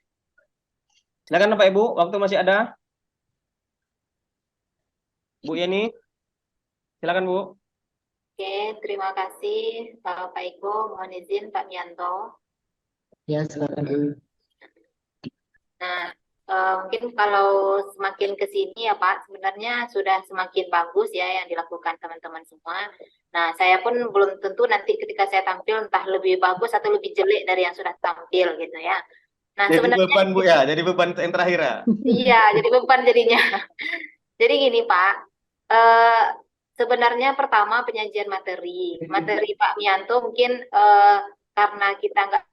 [SPEAKER 2] Silakan Pak Ibu, waktu masih ada. Bu Yeni, silakan Bu.
[SPEAKER 5] Oke, terima kasih Pak Eko. Mohon izin Pak Mianto.
[SPEAKER 1] Ya, silakan Bu.
[SPEAKER 5] Nah, mungkin kalau semakin ke sini ya Pak, sebenarnya sudah semakin bagus ya yang dilakukan teman-teman semua. Nah, saya pun belum tentu nanti ketika saya tampil entah lebih bagus atau lebih jelek dari yang sudah tampil gitu ya. Nah,
[SPEAKER 2] Jadi
[SPEAKER 5] sebenarnya
[SPEAKER 2] beban Bu ya, jadi beban yang terakhir ya.
[SPEAKER 5] iya, jadi beban jadinya. Jadi gini Pak, sebenarnya pertama penyajian materi Pak Mianto mungkin karena kita nggak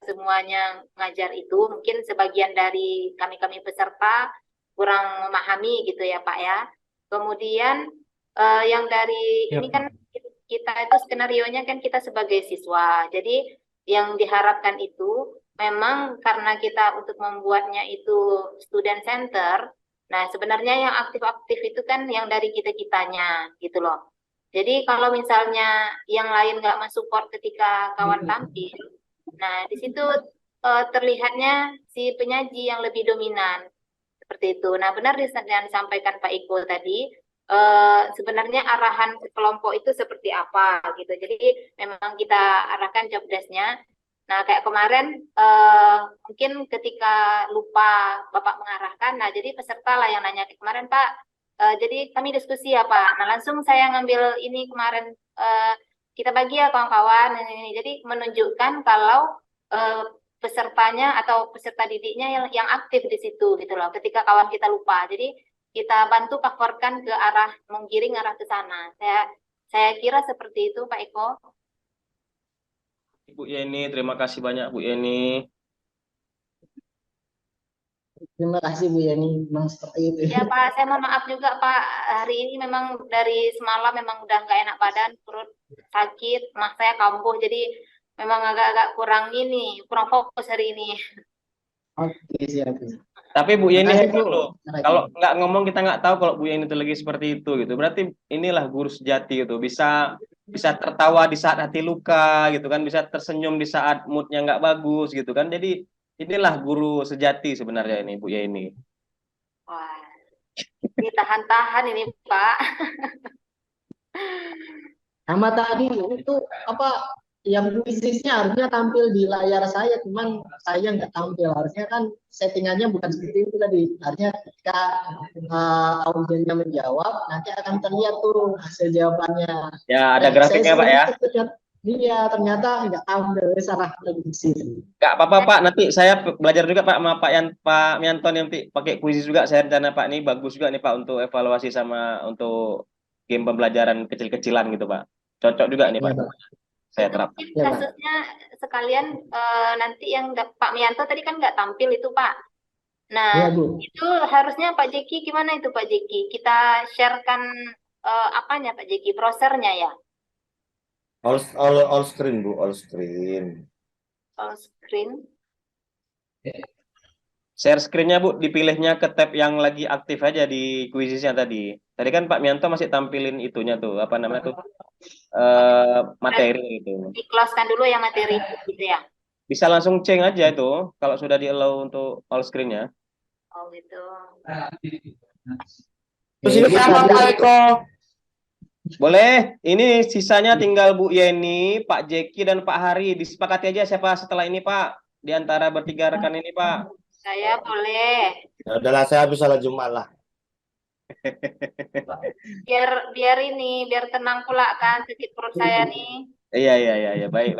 [SPEAKER 5] semuanya ngajar itu, mungkin sebagian dari kami peserta kurang memahami gitu ya Pak ya. Kemudian yang dari ini kan kita itu skenarionya kan kita sebagai siswa. Jadi yang diharapkan itu memang karena kita untuk membuatnya itu student center. Nah, sebenarnya yang aktif-aktif itu kan yang dari kita-kitanya gitu loh. Jadi kalau misalnya yang lain nggak mensupport ketika kawan tampil, nah di situ terlihatnya si penyaji yang lebih dominan seperti itu. Nah, benar yang disampaikan Pak Iko tadi, sebenarnya arahan kelompok itu seperti apa gitu. Jadi memang kita arahkan job desk-nya. Nah, kayak kemarin mungkin ketika lupa Bapak mengarahkan, nah jadi peserta lah yang nanya kemarin Pak, jadi kami diskusi ya Pak. Nah, langsung saya ngambil ini kemarin, kita bagi ya kawan-kawan ini. Jadi menunjukkan kalau pesertanya atau peserta didiknya yang aktif di situ gitu loh. Ketika kawan kita lupa, jadi kita bantu coverkan ke arah menggiring arah ke sana. Saya kira seperti itu Pak Eko.
[SPEAKER 2] Bu Yeni, terima kasih banyak Bu Yeni.
[SPEAKER 1] Terima kasih Bu Yani, memang seperti itu.
[SPEAKER 5] Ya Pak, saya mohon maaf juga Pak, hari ini memang dari semalam memang udah nggak enak badan, perut sakit, mah saya kambuh, jadi memang agak-agak kurang fokus hari ini.
[SPEAKER 1] Oke, siap.
[SPEAKER 2] Tapi Bu Yeni
[SPEAKER 1] Makasih,
[SPEAKER 2] hebat
[SPEAKER 1] Bu.
[SPEAKER 2] loh. Kalau nggak ngomong kita nggak tahu kalau Bu Yeni itu lagi seperti itu gitu. Berarti inilah guru sejati gitu. Bisa tertawa di saat hati luka gitu kan. Bisa tersenyum di saat moodnya nggak bagus gitu kan. Jadi inilah guru sejati sebenarnya ini Bu Yeni.
[SPEAKER 5] Wah, ditahan-tahan ini Pak.
[SPEAKER 1] Sama tadi itu apa yang bisnisnya harusnya tampil di layar saya, cuman saya nggak tampil. Harusnya kan settingannya bukan seperti itu tadi. Harusnya ketika audiennya menjawab, nanti akan terlihat tuh hasil jawabannya.
[SPEAKER 2] Ya ada grafiknya Pak ya.
[SPEAKER 1] Iya, ternyata nggak tampil, salah prediksi.
[SPEAKER 2] Nggak apa-apa Pak. Nanti saya belajar juga Pak sama Pak Mianto nanti pakai kuis juga. Saya rencana Pak ini bagus juga nih Pak untuk evaluasi sama untuk game pembelajaran kecil-kecilan gitu Pak. Cocok juga nih Pak. Saya terapkan.
[SPEAKER 5] Mungkin kasusnya sekalian nanti yang Pak Mianto tadi kan nggak tampil itu Pak. Nah, itu harusnya Pak Jeki gimana itu Pak Jeki? Kita sharekan apanya Pak Jeki? Browsernya ya?
[SPEAKER 11] All screen Bu, all screen.
[SPEAKER 5] All screen.
[SPEAKER 2] Share screen-nya Bu, dipilihnya ke tab yang lagi aktif aja di kuisisnya tadi. Tadi kan Pak Mianto masih tampilin itunya tuh, apa namanya tuh, materi itu.
[SPEAKER 5] Di-close-kan dulu yang materi gitu ya?
[SPEAKER 2] Bisa langsung change aja itu, kalau sudah di-allow untuk all screen-nya.
[SPEAKER 5] Oh gitu.
[SPEAKER 11] Terus ini Pak Eko.
[SPEAKER 2] Boleh, ini sisanya tinggal Bu Yeni, Pak Jeki, dan Pak Hari. Disepakati aja siapa setelah ini Pak, di antara bertiga rekan ini Pak.
[SPEAKER 5] Saya boleh.
[SPEAKER 11] Ya udahlah, saya habis salat Jumat lah.
[SPEAKER 5] Biar tenang pula kan sakit perut saya nih.
[SPEAKER 2] Iya. Baik.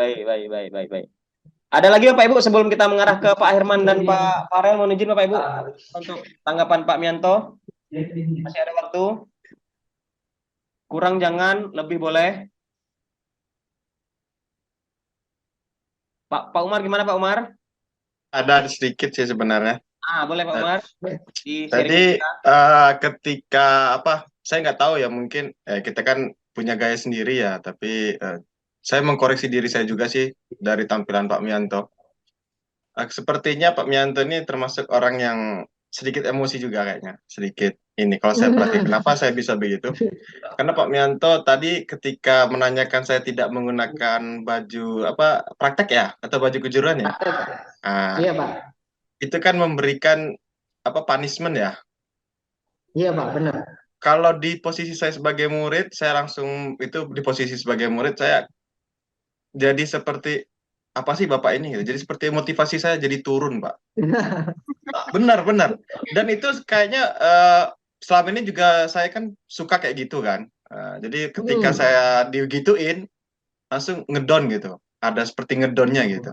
[SPEAKER 2] Ada lagi Bapak Ibu sebelum kita mengarah ke Pak Herman dan Pak Farel, mohon izin Bapak Ibu untuk tanggapan Pak Mianto. Masih ada waktu. Kurang jangan, lebih boleh. Pak Umar gimana Pak Umar?
[SPEAKER 3] Ada sedikit sih sebenarnya.
[SPEAKER 2] Boleh Pak Umar.
[SPEAKER 3] Tadi ketika saya nggak tahu ya, mungkin kita kan punya gaya sendiri ya, tapi saya mengkoreksi diri saya juga sih dari tampilan Pak Mianto. Sepertinya Pak Mianto ini termasuk orang yang sedikit emosi juga kayaknya, sedikit ini. Kalau saya perhatikan, kenapa saya bisa begitu? Karena Pak Mianto tadi ketika menanyakan saya tidak menggunakan baju praktek ya atau baju kejuruan ya?
[SPEAKER 1] Iya Pak.
[SPEAKER 3] Itu kan memberikan punishment ya?
[SPEAKER 1] Iya Pak, benar.
[SPEAKER 3] Kalau di posisi saya sebagai murid, saya langsung itu di posisi sebagai murid saya jadi seperti apa sih Bapak ini? Jadi seperti motivasi saya jadi turun Pak. Benar. Dan itu kayaknya selama ini juga saya kan suka kayak gitu kan. Jadi ketika saya digituin langsung ngedon gitu. Ada seperti ngedonnya gitu.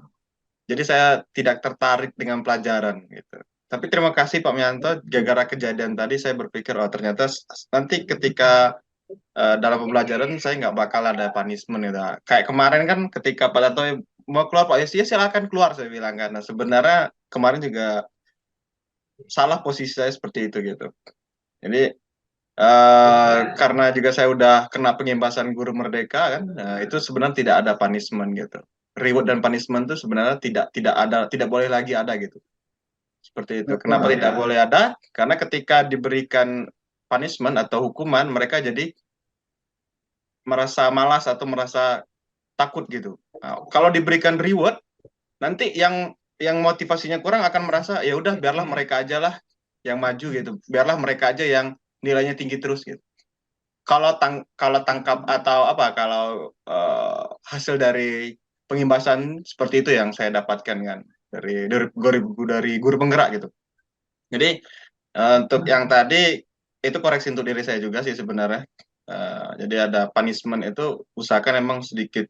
[SPEAKER 3] Jadi saya tidak tertarik dengan pelajaran gitu. Tapi terima kasih Pak Mianto, gara-gara kejadian tadi saya berpikir ternyata nanti ketika dalam pembelajaran saya nggak bakal ada punishment gitu. Kayak kemarin kan ketika Pak Darto mau keluar Pak ya silakan keluar saya bilang kan. Nah, sebenarnya kemarin juga salah posisi saya seperti itu gitu. Jadi karena juga saya udah kena pengimbasan guru merdeka kan, itu sebenarnya tidak ada punishment gitu. Reward dan punishment itu sebenarnya tidak ada, tidak boleh lagi ada gitu. Seperti itu. Kenapa tidak boleh ada? Karena ketika diberikan punishment atau hukuman, mereka jadi merasa malas atau merasa takut gitu. Nah, kalau diberikan reward, nanti yang motivasinya kurang akan merasa ya udah biarlah mereka aja lah yang maju gitu. Biarlah mereka aja yang nilainya tinggi terus gitu. Kalau tangkap atau kalau hasil dari pengimbasan seperti itu yang saya dapatkan kan dari guru penggerak gitu. Jadi untuk yang tadi itu koreksi untuk diri saya juga sih sebenarnya. Jadi ada punishment itu usahakan emang sedikit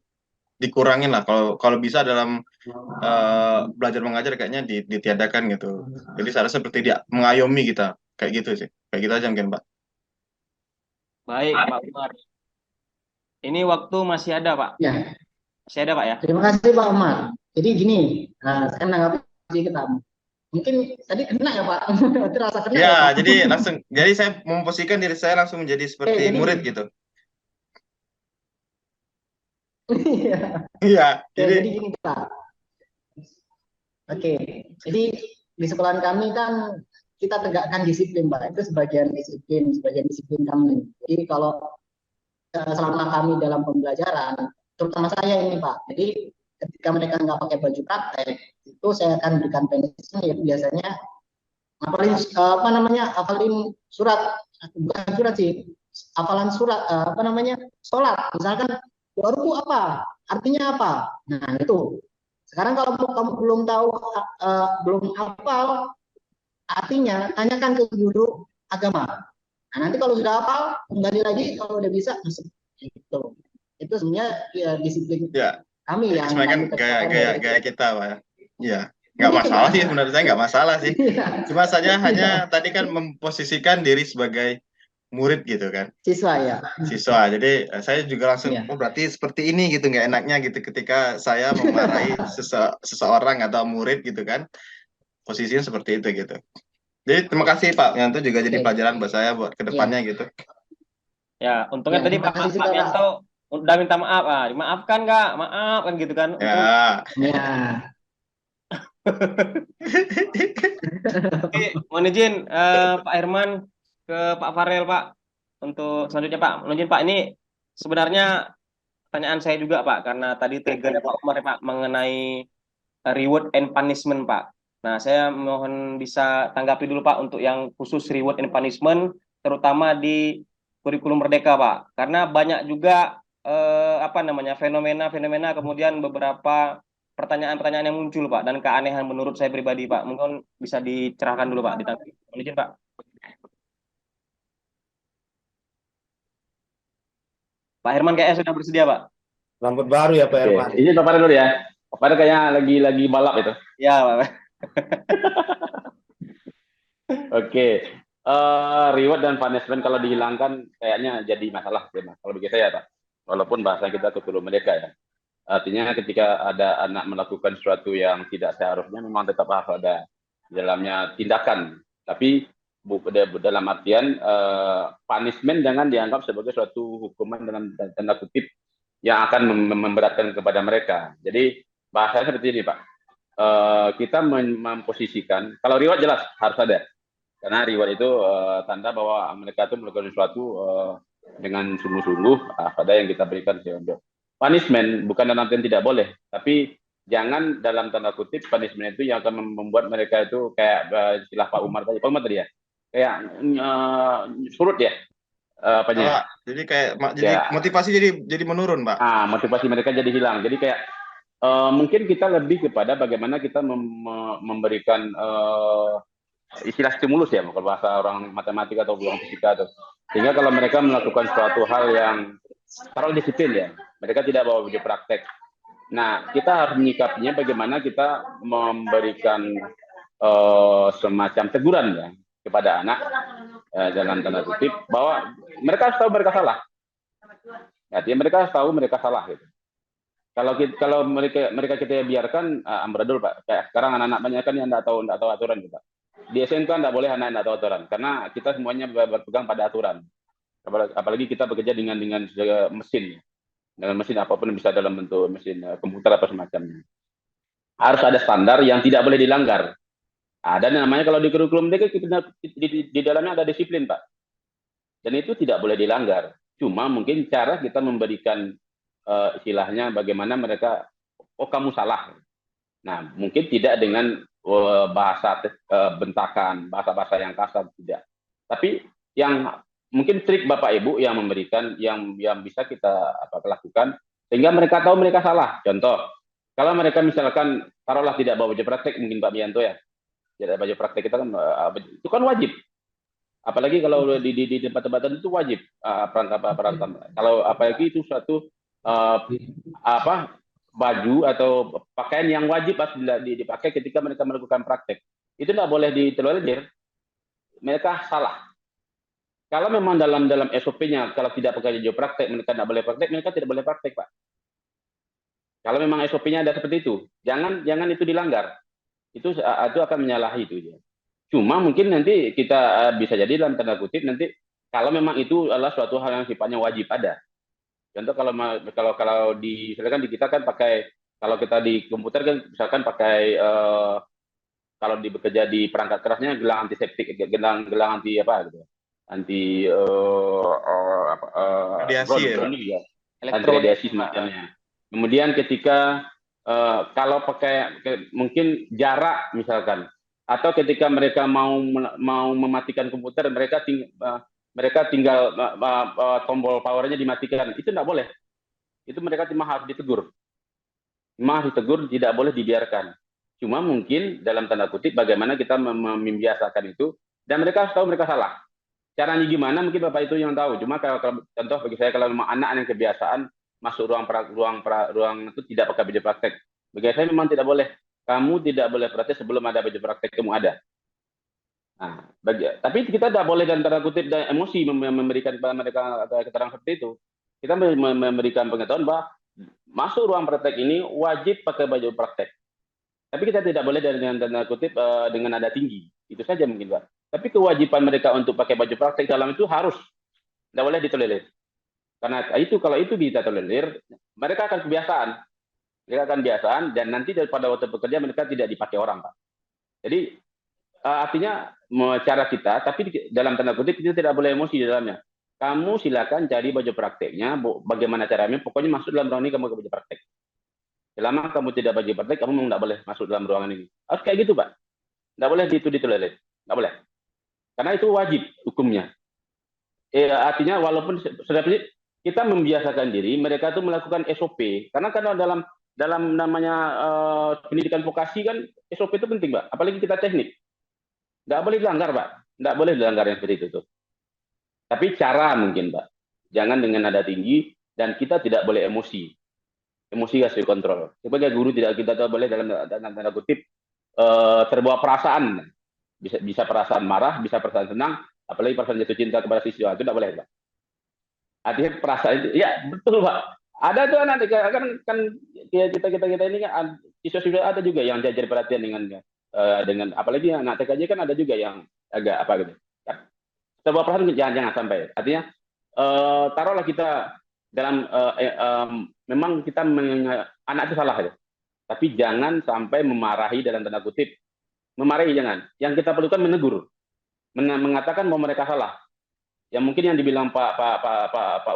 [SPEAKER 3] dikurangin lah kalau bisa dalam belajar mengajar kayaknya ditiadakan gitu. Jadi seharusnya seperti dia mengayomi kita kayak gitu sih. Kayak gitu aja mungkin, Pak.
[SPEAKER 2] Baik, Pak Umar. Ini waktu masih ada, Pak.
[SPEAKER 1] Ya,
[SPEAKER 2] Masih ada, Pak ya?
[SPEAKER 1] terima kasih Pak Umar. Jadi gini, saya menanggapi kita. Mungkin tadi kena ya Pak, terasa kena ya
[SPEAKER 3] Ya,
[SPEAKER 1] Pak.
[SPEAKER 3] jadi saya memposisikan diri saya langsung menjadi seperti
[SPEAKER 1] jadi-
[SPEAKER 3] murid gitu.
[SPEAKER 1] Iya.
[SPEAKER 3] Iya,
[SPEAKER 1] Ya,
[SPEAKER 3] jadi
[SPEAKER 1] jadi gini Pak. Oke, jadi di sekolahan kami kan kita tegakkan disiplin Pak. Itu sebagian disiplin kami. Jadi kalau selama kami dalam pembelajaran, terutama saya ini Pak. Jadi ketika mereka nggak pakai baju praktek, itu saya akan berikan punishment ya biasanya hafalin surat, bukan surat sih, hafalan surat sholat. Misalkan doa ruku apa, artinya apa. Nah itu. Sekarang kalau kamu belum tahu, belum hafal artinya, tanyakan ke guru agama. Nah, nanti kalau sudah hafal, kembali lagi kalau udah bisa masuk. Itu sebenarnya ya disiplin
[SPEAKER 3] ya,
[SPEAKER 1] kami yang
[SPEAKER 3] sebenarnya kan
[SPEAKER 1] kami tegakkan
[SPEAKER 3] gaya
[SPEAKER 1] dari-
[SPEAKER 3] kita, Pak. Iya, nggak masalah sih sebenarnya, saya nggak masalah sih.
[SPEAKER 1] Iya,
[SPEAKER 3] Cuma saja hanya tadi kan memposisikan diri sebagai murid gitu kan,
[SPEAKER 1] siswa ya.
[SPEAKER 3] siswa. Jadi saya juga langsung,
[SPEAKER 1] Iya.
[SPEAKER 3] oh berarti seperti ini gitu, nggak enaknya gitu ketika saya memarahi seseorang atau murid gitu kan, posisinya seperti itu gitu. Jadi terima kasih Pak Yanto, juga jadi
[SPEAKER 1] Oke.
[SPEAKER 3] pelajaran buat saya buat kedepannya gitu.
[SPEAKER 2] Ya, untungnya
[SPEAKER 1] Ya,
[SPEAKER 2] tadi
[SPEAKER 1] terima
[SPEAKER 2] Pak
[SPEAKER 1] kasih juga, Pak.
[SPEAKER 2] Yanto udah minta maaf, dimaafkan nggak? Maaf kan gitu kan? Untung
[SPEAKER 3] Ya,
[SPEAKER 1] Ya.
[SPEAKER 2] Oke, mohon izin Pak Herman ke Pak Farel Pak untuk selanjutnya Pak. Mohon izin Pak, ini sebenarnya pertanyaan saya juga Pak, karena tadi triggernya Pak Umar ya, Pak mengenai reward and punishment Pak. Nah, saya mohon bisa tanggapi dulu Pak untuk yang khusus reward and punishment, terutama di kurikulum Merdeka Pak, karena banyak juga fenomena kemudian beberapa pertanyaan-pertanyaan yang muncul Pak, dan keanehan menurut saya pribadi Pak. Mungkin bisa dicerahkan dulu Pak, ditanggapi. Mohon izin Pak. Pak Herman kayaknya sudah bersedia Pak.
[SPEAKER 11] Rambut baru ya Pak
[SPEAKER 12] Oke,
[SPEAKER 11] Herman.
[SPEAKER 12] izin Pak Farel dulu ya. Pak Farel kayaknya lagi balap itu.
[SPEAKER 2] Ya Pak.
[SPEAKER 12] Oke, reward dan punishment kalau dihilangkan kayaknya jadi masalah ya, Mas. Kalau bagi saya Pak. Walaupun bahasa kita kurikulum mereka ya. Artinya ketika ada anak melakukan sesuatu yang tidak seharusnya, memang tetap harus ada di dalamnya tindakan. Tapi dalam artian punishment jangan dianggap sebagai suatu hukuman dalam tanda kutip yang akan memberatkan kepada mereka. Jadi bahasanya seperti ini Pak. Kita memposisikan, kalau reward jelas harus ada. Karena reward itu tanda bahwa mereka itu melakukan sesuatu dengan sungguh-sungguh, ada yang kita berikan. Punishment bukan dalam artian tidak boleh, tapi jangan dalam tanda kutip punishment itu yang akan membuat mereka itu kayak istilah Pak Umar tadi ya, kayak surut ya, apanya?
[SPEAKER 3] Jadi kayak
[SPEAKER 12] Ya.
[SPEAKER 3] motivasi jadi menurun Pak.
[SPEAKER 12] Motivasi mereka jadi hilang. Jadi kayak mungkin kita lebih kepada bagaimana kita memberikan istilah stimulus ya, kalau bahasa orang matematika atau orang fisika tuh. Sehingga kalau mereka melakukan suatu hal yang taruh disiplin ya, mereka tidak bawa video praktek. Nah, kita harus menyikapinya bagaimana kita memberikan semacam teguran ya kepada anak dalam tanda kutip bahwa mereka harus tahu mereka salah. Artinya mereka harus tahu mereka salah gitu. Kalau mereka kita biarkan amburadul Pak. Kayak sekarang anak-anak banyak kan yang enggak tahu aturan gitu Pak. Di SMK tidak boleh anak-anak tahu aturan, karena kita semuanya berpegang pada aturan. Apalagi kita bekerja dengan mesin, dengan mesin apapun yang bisa dalam bentuk mesin komputer apa semacamnya. Harus ada standar yang tidak boleh dilanggar. Ada namanya kalau di kurikulum mereka di dalamnya ada disiplin, Pak. Dan itu tidak boleh dilanggar. Cuma mungkin cara kita memberikan istilahnya bagaimana mereka, oh kamu salah. Nah, mungkin tidak dengan bahasa bentakan, bahasa-bahasa yang kasar, tidak. Tapi yang mungkin trik Bapak Ibu yang memberikan, yang bisa kita lakukan, sehingga mereka tahu mereka salah. Contoh, kalau mereka misalkan taruhlah tidak bawa baju praktek, mungkin Pak Bianto ya, tidak baju praktek kita kan itu kan wajib. Apalagi kalau di tempat-tempat itu wajib perangkat. Kalau apalagi itu suatu baju atau pakaian yang wajib harus dipakai ketika mereka melakukan praktek. Itu tidak boleh ditolerir. Mereka salah. Kalau memang dalam SOP-nya kalau tidak pakai baju praktek mereka tidak boleh praktek, mereka tidak boleh praktek, Pak. Kalau memang SOP-nya ada seperti itu, jangan itu dilanggar. Itu akan menyalahi itu ya. Cuma mungkin nanti kita bisa jadi dalam tanda kutip nanti kalau memang itu adalah suatu hal yang sifatnya wajib ada. Contoh kalau misalkan di kita kan pakai, kalau kita di komputer kan misalkan pakai kalau bekerja di perangkat kerasnya gelang antiseptik, gelang anti apa gitu, anti
[SPEAKER 3] radiasi ya.
[SPEAKER 12] Anti radiasi semacamnya. Kemudian ketika kalau pakai mungkin jarak misalkan, atau ketika mereka mau mematikan komputer, mereka tinggal tombol powernya dimatikan, itu tidak boleh. Itu mereka cuma harus ditegur. Tidak boleh dibiarkan. Cuma mungkin dalam tanda kutip bagaimana kita membiasakan itu, dan mereka harus tahu mereka salah. Caranya gimana mungkin Bapak itu yang tahu. Cuma kalau contoh bagi saya, kalau memang anak yang kebiasaan masuk ruang itu tidak pakai baju praktek, bagi saya memang tidak boleh. Kamu tidak boleh praktek sebelum ada baju praktek kamu ada. Nah, tapi kita tidak boleh dan tanda kutip dan emosi memberikan kepada mereka keterangan seperti itu. Kita memberikan pengetahuan bahwa masuk ruang praktek ini wajib pakai baju praktek. Tapi kita tidak boleh dengan tanda kutip dengan nada tinggi. Itu saja mungkin, Pak. Tapi kewajiban mereka untuk pakai baju praktek dalam itu harus, tidak boleh ditolerir. Karena itu kalau itu bisa tolerir, mereka akan kebiasaan. Mereka akan kebiasaan dan nanti pada waktu bekerja mereka tidak dipakai orang, Pak. Jadi artinya cara kita, tapi dalam tanda kutip kita tidak boleh emosi di dalamnya. Kamu silakan cari baju prakteknya, bagaimana caranya, pokoknya masuk dalam ruangan ini kamu ke baju praktek. Selama kamu tidak baju praktek, kamu memang tidak boleh masuk dalam ruangan ini. Harus kayak gitu, Pak. Tidak boleh itu ditolerir. Tidak boleh. Karena itu wajib hukumnya. Artinya walaupun kita membiasakan diri, mereka itu melakukan SOP. Karena dalam namanya pendidikan vokasi kan SOP itu penting, Pak. Apalagi kita teknik. Nggak boleh dilanggar, Pak. Nggak boleh dilanggar yang seperti itu tuh. Tapi cara mungkin, Pak. Jangan dengan nada tinggi dan kita tidak boleh emosi. Emosi harus dikontrol. Sebagai guru kita tidak boleh dalam tanda kutip terbawa perasaan. Bisa perasaan marah, bisa perasaan senang, apalagi perasaan jatuh cinta kepada siswa. Itu tidak boleh, Pak. Artinya perasaan itu, ya betul, Pak. Ada tuh anak kan kita ini kan siswa-siswa ada juga yang diajar perhatian dengan apalagi anak TKJ kan ada juga yang agak apa gitu. Terbawa perasaan jangan sampai. Artinya taruhlah kita dalam memang kita anak itu salah ya. Tapi jangan sampai memarahi dalam tanda kutip. Memarahi jangan. Yang kita perlukan menegur. Mengatakan bahwa mereka salah. Ya mungkin yang dibilang Pak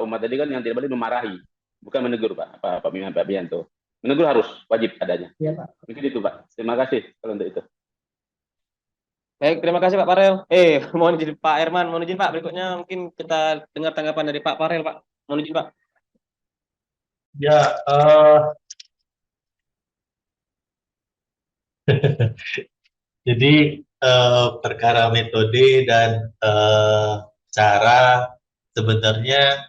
[SPEAKER 12] Umar tadi kan yang tidak boleh memarahi, bukan menegur, Pak Bianto. Menegur harus wajib adanya.
[SPEAKER 1] Iya, Pak.
[SPEAKER 12] Mungkin itu, Pak. Terima kasih kalau untuk itu.
[SPEAKER 2] Baik, terima kasih Pak Farel. Mohon izin Pak Herman, mohon izin Pak. Berikutnya mungkin kita dengar tanggapan dari Pak Farel, Pak. Mohon izin, Pak.
[SPEAKER 13] Ya, jadi perkara metode dan cara sebenarnya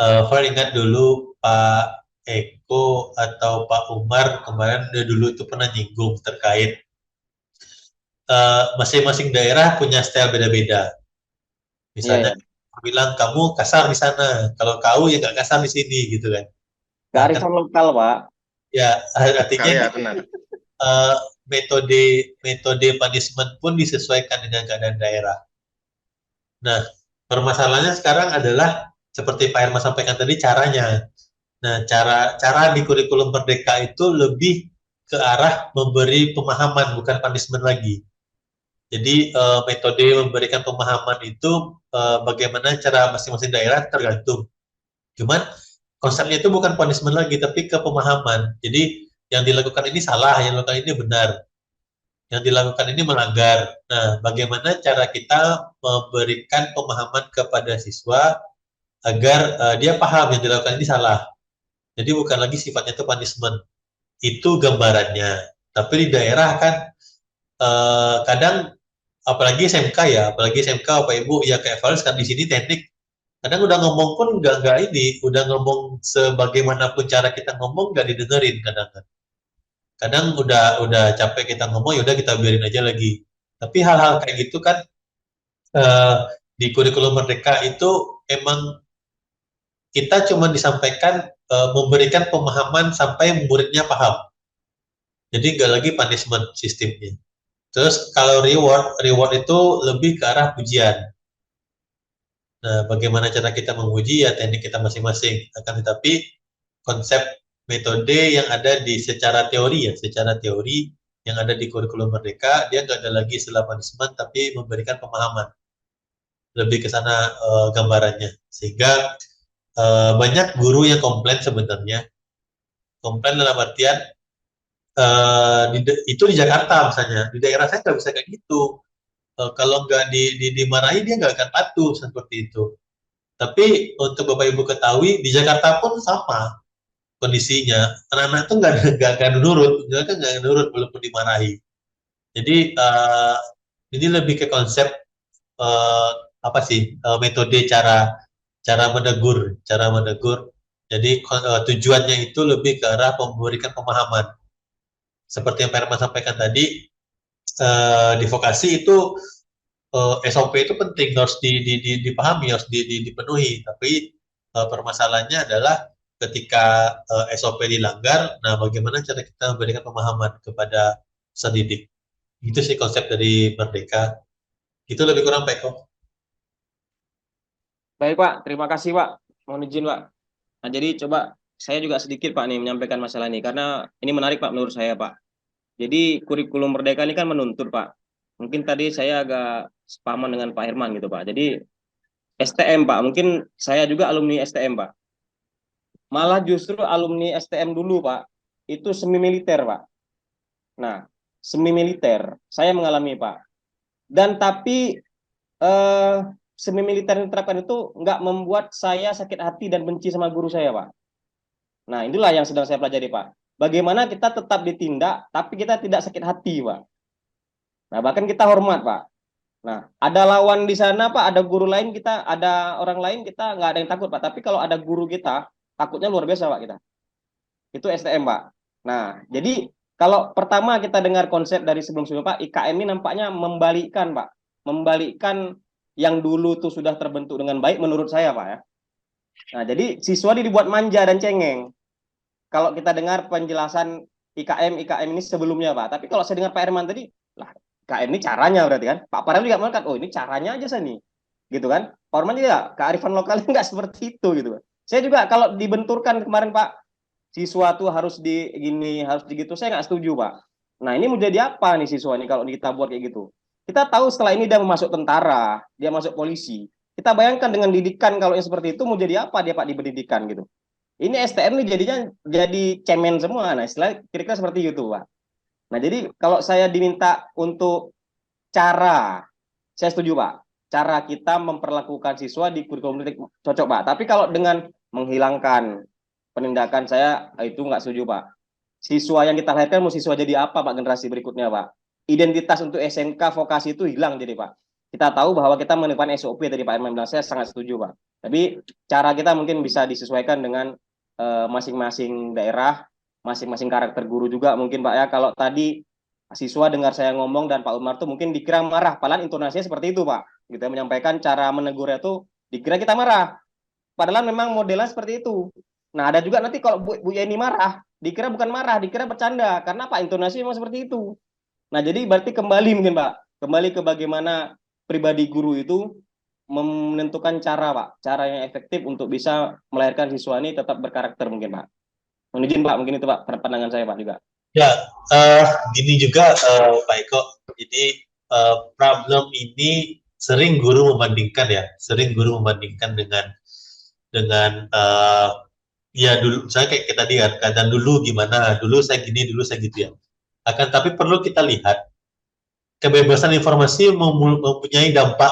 [SPEAKER 13] Far ingat dulu Pak Eko atau Pak Umar kemarin dulu itu pernah nyinggung terkait masing-masing daerah punya style beda-beda. Misalnya bilang kamu kasar di sana, kalau kau ya nggak kasar di sini gitu kan.
[SPEAKER 2] Kearifan lokal, Pak.
[SPEAKER 13] Ya artinya
[SPEAKER 3] benar.
[SPEAKER 13] metode punishment pun disesuaikan dengan keadaan daerah. Nah, permasalahannya sekarang adalah seperti Pak Herman sampaikan tadi caranya. Nah, cara di kurikulum Merdeka itu lebih ke arah memberi pemahaman, bukan punishment lagi. Jadi metode memberikan pemahaman itu bagaimana cara masing-masing daerah tergantung. Cuman konsepnya itu bukan punishment lagi, tapi ke pemahaman. Jadi yang dilakukan ini salah, yang dilakukan ini benar. Yang dilakukan ini melanggar. Nah, bagaimana cara kita memberikan pemahaman kepada siswa agar dia paham yang dilakukan ini salah. Jadi bukan lagi sifatnya itu punishment. Itu gambarannya. Tapi di daerah kan kadang apalagi SMK ya, apalagi SMK Bapak Ibu ya kayak Fals kan di sini teknik kadang udah ngomong pun nggak ini, udah ngomong sebagaimanapun cara kita ngomong nggak didengerin kadang udah capek kita ngomong ya udah kita biarin aja lagi. Tapi hal-hal kayak gitu kan di kurikulum Merdeka itu emang kita cuma disampaikan memberikan pemahaman sampai muridnya paham. Jadi nggak lagi punishment sistemnya. Terus kalau reward itu lebih ke arah pujian. Nah, bagaimana cara kita menguji ya teknik kita masing-masing. Akan tetapi konsep metode yang ada secara teori yang ada di kurikulum Merdeka, dia nggak ada lagi istilah punishment, tapi memberikan pemahaman. Lebih ke sana gambarannya. Sehingga banyak guru yang komplain sebenarnya. Komplain dalam artian itu di Jakarta misalnya, di daerah saya nggak bisa kayak gitu. Kalau nggak dimarahi dia nggak akan patuh seperti itu. Tapi untuk Bapak Ibu ketahui di Jakarta pun sama kondisinya. Anak-anak itu nggak akan nurut, mereka nggak nurut walaupun dimarahi. Jadi ini lebih ke konsep metode cara menegur. Jadi tujuannya itu lebih ke arah memberikan pemahaman. Seperti yang Pak Herman sampaikan tadi, di vokasi itu SOP itu penting, harus dipahami, harus dipenuhi. Tapi permasalahannya adalah ketika SOP dilanggar, nah bagaimana cara kita memberikan pemahaman kepada peserta didik. Itu sih konsep dari Merdeka. Itu lebih kurang Pak Eko.
[SPEAKER 2] Baik Pak, terima kasih Pak. Mohon izin Pak. Nah jadi coba saya juga sedikit Pak nih menyampaikan masalah ini karena ini menarik Pak menurut saya Pak. Jadi kurikulum Merdeka ini kan menuntut Pak. Mungkin tadi saya agak sepaman dengan Pak Herman gitu Pak. Jadi STM Pak, mungkin saya juga alumni STM Pak. Malah justru alumni STM dulu Pak, itu semi militer Pak. Nah, semi militer saya mengalami Pak. Dan tapi semi militer yang diterapkan itu nggak membuat saya sakit hati dan benci sama guru saya Pak. Nah, inilah yang sedang saya pelajari Pak. Bagaimana kita tetap ditindak, tapi kita tidak sakit hati Pak. Nah, bahkan kita hormat Pak. Nah, ada lawan di sana Pak, ada guru lain kita, ada orang lain kita nggak ada yang takut Pak. Tapi kalau ada guru kita, takutnya luar biasa Pak kita. Itu STM Pak. Nah, jadi kalau pertama kita dengar konsep dari sebelum-sebelumnya Pak, IKM ini nampaknya membalikkan Pak. Membalikkan yang dulu tuh sudah terbentuk dengan baik menurut saya Pak ya. Nah, jadi siswa dibuat manja dan cengeng. Kalau kita dengar penjelasan IKM ini sebelumnya Pak. Tapi kalau saya dengar Pak Herman tadi, lah IKM ini caranya berarti kan. Pak Parel juga mengatakan, oh ini caranya aja saya nih. Gitu kan. Pak Herman juga kearifan lokalnya nggak seperti itu gitu. Saya juga kalau dibenturkan kemarin Pak, siswa tuh harus digini, harus digitu, saya nggak setuju Pak. Nah ini mau jadi apa nih siswa nih kalau kita buat kayak gitu. Kita tahu setelah ini dia masuk tentara, dia masuk polisi. Kita bayangkan dengan didikan kalau yang seperti itu mau jadi apa dia Pak di pendidikan gitu. Ini STM ini jadinya jadi cemen semua. Nah istilah kira-kira seperti itu Pak. Nah jadi kalau saya diminta untuk cara, saya setuju Pak. Cara kita memperlakukan siswa di kurikulum cocok Pak. Tapi kalau dengan menghilangkan penindakan saya itu nggak setuju Pak. Siswa yang kita lahirkan mau siswa jadi apa Pak generasi berikutnya Pak? Identitas untuk SMK vokasi itu hilang jadi Pak. Kita tahu bahwa kita menemukan SOP tadi Pak Herman bilang, saya sangat setuju Pak. Tapi cara kita mungkin bisa disesuaikan dengan masing-masing daerah, masing-masing karakter guru juga mungkin Pak ya. Kalau tadi siswa dengar saya ngomong dan Pak Umar tuh mungkin dikira marah, padahal intonasinya seperti itu Pak. Kita menyampaikan cara menegurnya tuh dikira kita marah. Padahal memang modelnya seperti itu. Nah ada juga nanti kalau Bu Yeni marah, dikira bukan marah, dikira bercanda. Karena Pak intonasi memang seperti itu. Nah, jadi berarti kembali mungkin Pak, kembali ke bagaimana pribadi guru itu menentukan cara Pak, cara yang efektif untuk bisa melahirkan siswa ini tetap berkarakter mungkin Pak. Mohon izin Pak, mungkin itu Pak pandangan saya Pak juga.
[SPEAKER 13] Ya, gini juga Pak Eko. Jadi problem ini sering guru membandingkan ya, sering guru membandingkan dengan ya dulu saya kayak tadi kan, keadaan dulu gimana, dulu saya gini, dulu saya gitu ya. Akan tapi perlu kita lihat kebebasan informasi mempunyai dampak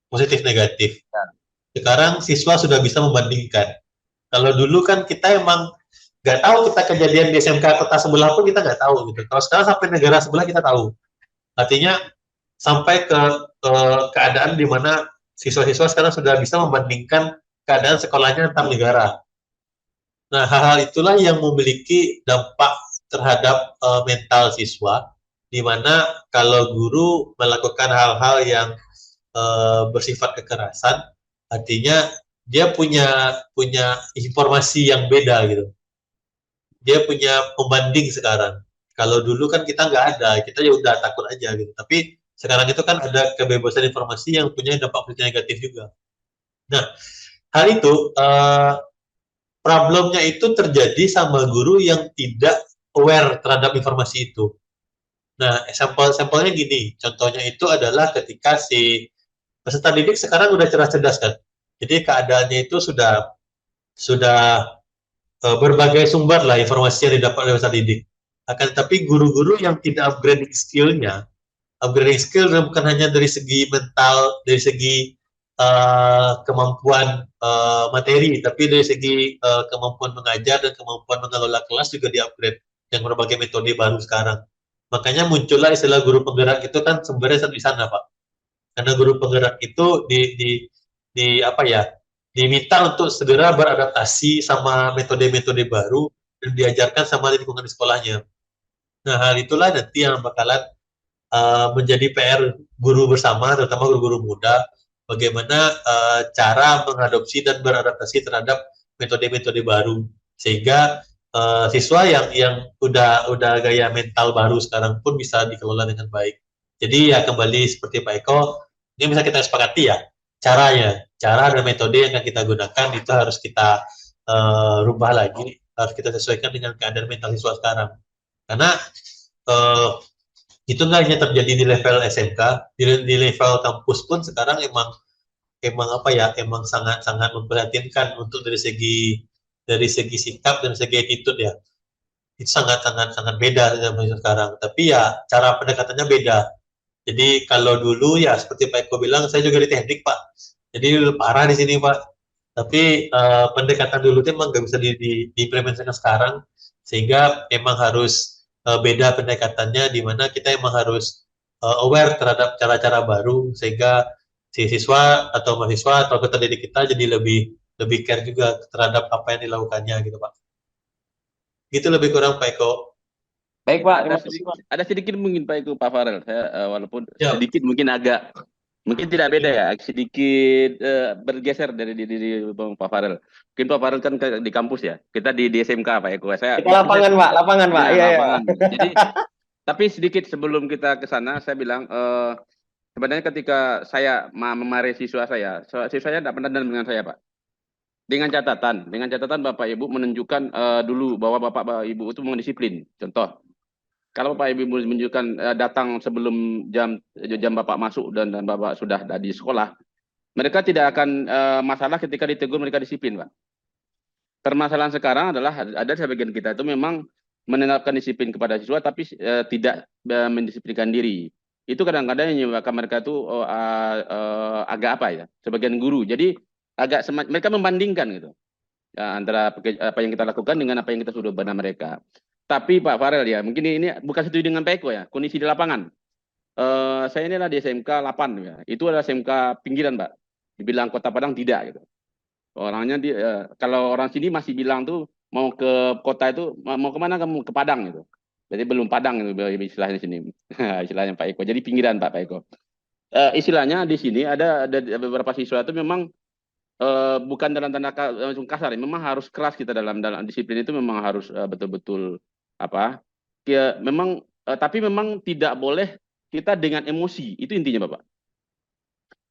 [SPEAKER 13] positif negatif. Sekarang siswa sudah bisa membandingkan. Kalau dulu kan kita emang nggak tahu kita kejadian di SMK kota sebelah pun kita nggak tahu gitu. Kalau sekarang sampai negara sebelah kita tahu. Artinya sampai ke keadaan di mana siswa-siswa sekarang sudah bisa membandingkan keadaan sekolahnya antar negara. Nah, hal-hal itulah yang memiliki dampak terhadap mental siswa, di mana kalau guru melakukan hal-hal yang bersifat kekerasan, artinya dia punya informasi yang beda gitu. Dia punya pembanding sekarang. Kalau dulu kan kita nggak ada, kita ya udah takut aja gitu. Tapi sekarang itu kan ada kebebasan informasi yang punya dampak positif negatif juga. Nah, hal itu problemnya itu terjadi sama guru yang tidak aware terhadap informasi itu. Nah, sampelnya gini, contohnya itu adalah ketika si peserta didik sekarang udah cerdas-cerdas kan. Jadi keadaannya itu sudah berbagai sumber lah informasi yang didapat oleh peserta didik. Akan tetapi guru-guru yang tidak upgrading skill-nya, upgrading skill bukan hanya dari segi mental, dari segi kemampuan materi, tapi dari segi kemampuan mengajar dan kemampuan mengelola kelas juga di-upgrade dengan berbagai metode baru sekarang. Makanya muncullah istilah guru penggerak itu kan sebenarnya di sana, Pak. Karena guru penggerak itu diminta untuk segera beradaptasi sama metode-metode baru dan diajarkan sama lingkungan di sekolahnya. Nah, hal itulah nanti yang bakalan menjadi PR guru bersama, terutama guru-guru muda, bagaimana cara mengadopsi dan beradaptasi terhadap metode-metode baru, sehingga siswa yang udah gaya mental baru sekarang pun bisa dikelola dengan baik. Jadi ya kembali seperti Pak Eko, ini bisa kita sepakati ya, cara dan metode yang akan kita gunakan itu harus kita rubah lagi, harus kita sesuaikan dengan keadaan mental siswa sekarang. Karena itu nggak hanya terjadi di level SMK, di level kampus pun sekarang emang sangat memprihatinkan untuk dari segi sikap dan segi attitude ya. Itu sangat beda dengan sekarang. Tapi ya cara pendekatannya beda. Jadi kalau dulu ya seperti Pak Eko bilang, saya juga di teknik Pak. Jadi parah di sini Pak. Tapi pendekatan dulu itu emang nggak bisa diimplementasikan sekarang, sehingga emang harus beda pendekatannya, di mana kita emang harus aware terhadap cara-cara baru, sehingga si siswa atau mahasiswa atau peserta didik kita jadi lebih care juga terhadap apa yang dilakukannya gitu Pak. Gitu lebih kurang Pak Eko.
[SPEAKER 2] Baik Pak,
[SPEAKER 12] Ada sedikit mungkin Pak Eko, Pak Farel, saya walaupun
[SPEAKER 13] Ya.
[SPEAKER 12] sedikit mungkin tidak beda ya, sedikit bergeser dari Pak Farel. Mungkin Pak Farel kan di kampus ya, kita di SMK Pak Eko.
[SPEAKER 2] Kita lapangan Pak.
[SPEAKER 12] Iya.
[SPEAKER 2] Iya.
[SPEAKER 12] Jadi tapi sedikit sebelum kita ke sana, saya bilang sebenarnya ketika saya memarahi siswa saya tidak pernah dendam dengan saya Pak. Dengan catatan Bapak Ibu menunjukkan dulu bahwa Bapak Ibu itu mendisiplin. Contoh, kalau Bapak Ibu menunjukkan datang sebelum jam Bapak masuk dan Bapak sudah ada di sekolah, mereka tidak akan masalah ketika ditegur, mereka disiplin, Pak. Permasalahan sekarang adalah ada sebagian kita itu memang menerapkan disiplin kepada siswa tapi tidak mendisiplinkan diri. Itu kadang-kadang yang menyebabkan mereka itu agak sebagian guru. Jadi agak mereka membandingkan gitu. Ya, antara apa yang kita lakukan dengan apa yang kita sudah benar mereka. Tapi Pak Farel ya, mungkin ini bukan setuju dengan Pak Eko ya, kondisi di lapangan. Saya ini adalah di SMK 8 ya, itu adalah SMK pinggiran Pak. Dibilang Kota Padang tidak gitu. Orangnya kalau orang sini masih bilang tuh mau ke kota itu, mau kemana kamu? Ke Padang gitu. Jadi belum Padang gitu istilahnya sini. Istilahnya Pak Eko. Jadi pinggiran Pak Eko. Istilahnya di sini ada beberapa siswa itu memang bukan dalam tanda langsung kasar, memang harus keras kita dalam disiplin itu memang harus betul-betul apa? Memang tapi memang tidak boleh kita dengan emosi, itu intinya Bapak.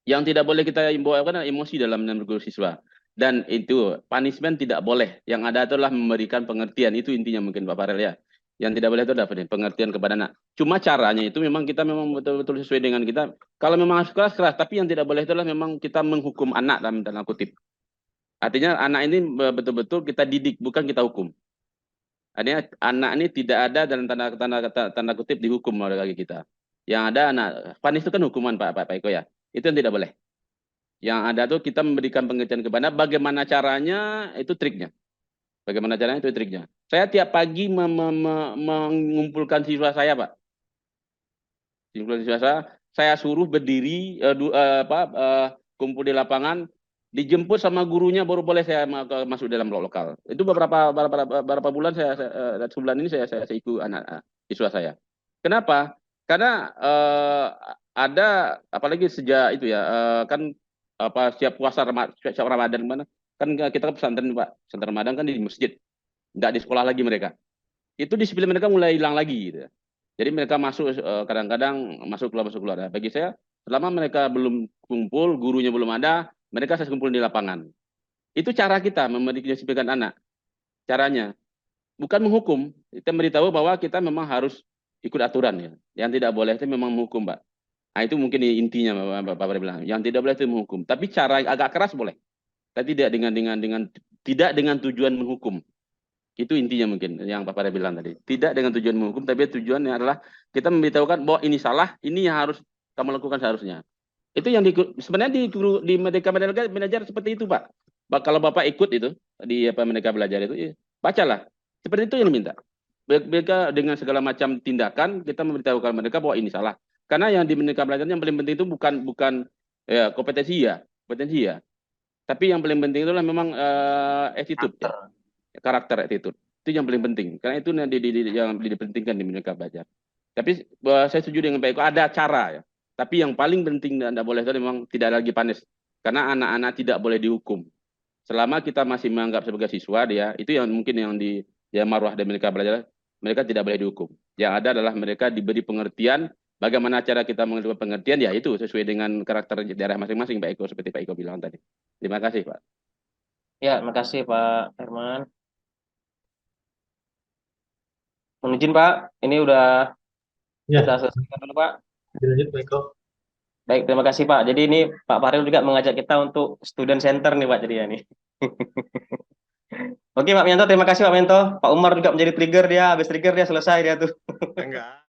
[SPEAKER 12] Yang tidak boleh kita bawa kan emosi dalam berguru siswa. Dan itu punishment tidak boleh. Yang ada adalah memberikan pengertian, itu intinya mungkin Pak Farel ya. Yang tidak boleh itu adalah pengertian kepada anak. Cuma caranya itu memang kita memang betul-betul sesuai dengan kita. Kalau memang harus keras, tapi yang tidak boleh itu adalah memang kita menghukum anak dalam tanda kutip. Artinya anak ini betul-betul kita didik, bukan kita hukum. Artinya anak ini tidak ada dalam tanda kutip dihukum oleh kita. Yang ada anak, punish itu kan hukuman Pak Eko ya. Itu yang tidak boleh. Yang ada tuh kita memberikan pengertian kepada bagaimana caranya, itu triknya. Bagaimana caranya itu triknya. Saya tiap pagi mengumpulkan siswa saya, Pak. Mengumpulkan siswa saya suruh berdiri, kumpul di lapangan, dijemput sama gurunya baru boleh saya masuk dalam blok lokal. Itu beberapa bulan sebulan ini saya ikut anak siswa saya. Kenapa? Karena ada apalagi sejak itu ya kan setiap puasa Ramadan mana kan kita ke pesantren Pak, pesantren Ramadan kan di masjid, nggak di sekolah lagi mereka. Itu disiplin mereka mulai hilang lagi gitu. Jadi mereka masuk kadang-kadang masuk keluar. Nah, bagi saya selama mereka belum kumpul, gurunya belum ada, mereka saya kumpul di lapangan. Itu cara kita mendisiplinkan anak. Caranya bukan menghukum, kita memberitahu bahwa kita memang harus ikut aturan ya. Yang tidak boleh itu memang menghukum, Pak. Nah, itu mungkin intinya Bapak bilang. Yang tidak boleh itu menghukum, tapi cara agak keras boleh. Tapi tidak dengan tujuan menghukum. Itu intinya mungkin yang Pak Farel bilang tadi. Tidak dengan tujuan menghukum, tapi tujuannya adalah kita memberitahukan bahwa ini salah, ini yang harus kamu lakukan seharusnya. Itu yang sebenarnya di Merdeka Belajar seperti itu, Pak. Kalau Bapak ikut itu di Merdeka Belajar itu, bacalah. Seperti itu yang diminta. Mereka dengan segala macam tindakan kita memberitahukan mereka bahwa ini salah. Karena yang di Merdeka Belajar yang paling penting itu bukan ya, kompetensi ya. Tapi yang paling penting itulah memang attitude, karakter attitude. Itu yang paling penting. Karena itu yang dipentingkan di Merdeka Belajar. Tapi saya setuju dengan Pak Eko, ada cara ya. Tapi yang paling penting dan tidak boleh itu memang tidak lagi punish. Karena anak-anak tidak boleh dihukum. Selama kita masih menganggap sebagai siswa dia, itu yang mungkin yang di marwah dan Merdeka Belajar, mereka tidak boleh dihukum. Yang ada adalah mereka diberi pengertian. Bagaimana cara kita mengerti pengertian, ya itu sesuai dengan karakter daerah masing-masing, Pak Eko, seperti Pak Eko bilang tadi. Terima kasih, Pak.
[SPEAKER 2] Ya, terima kasih Pak Herman. Mohon izin Pak, ini udah selesai dulu Pak.
[SPEAKER 13] Lanjut, Pak Eko.
[SPEAKER 2] Baik, terima kasih Pak. Jadi ini Pak Farel juga mengajak kita untuk student center nih Pak jadi ya nih. Oke Pak Mianto, terima kasih Pak Mianto. Pak Umar juga menjadi trigger dia, habis trigger dia selesai dia tuh.
[SPEAKER 3] Enggak.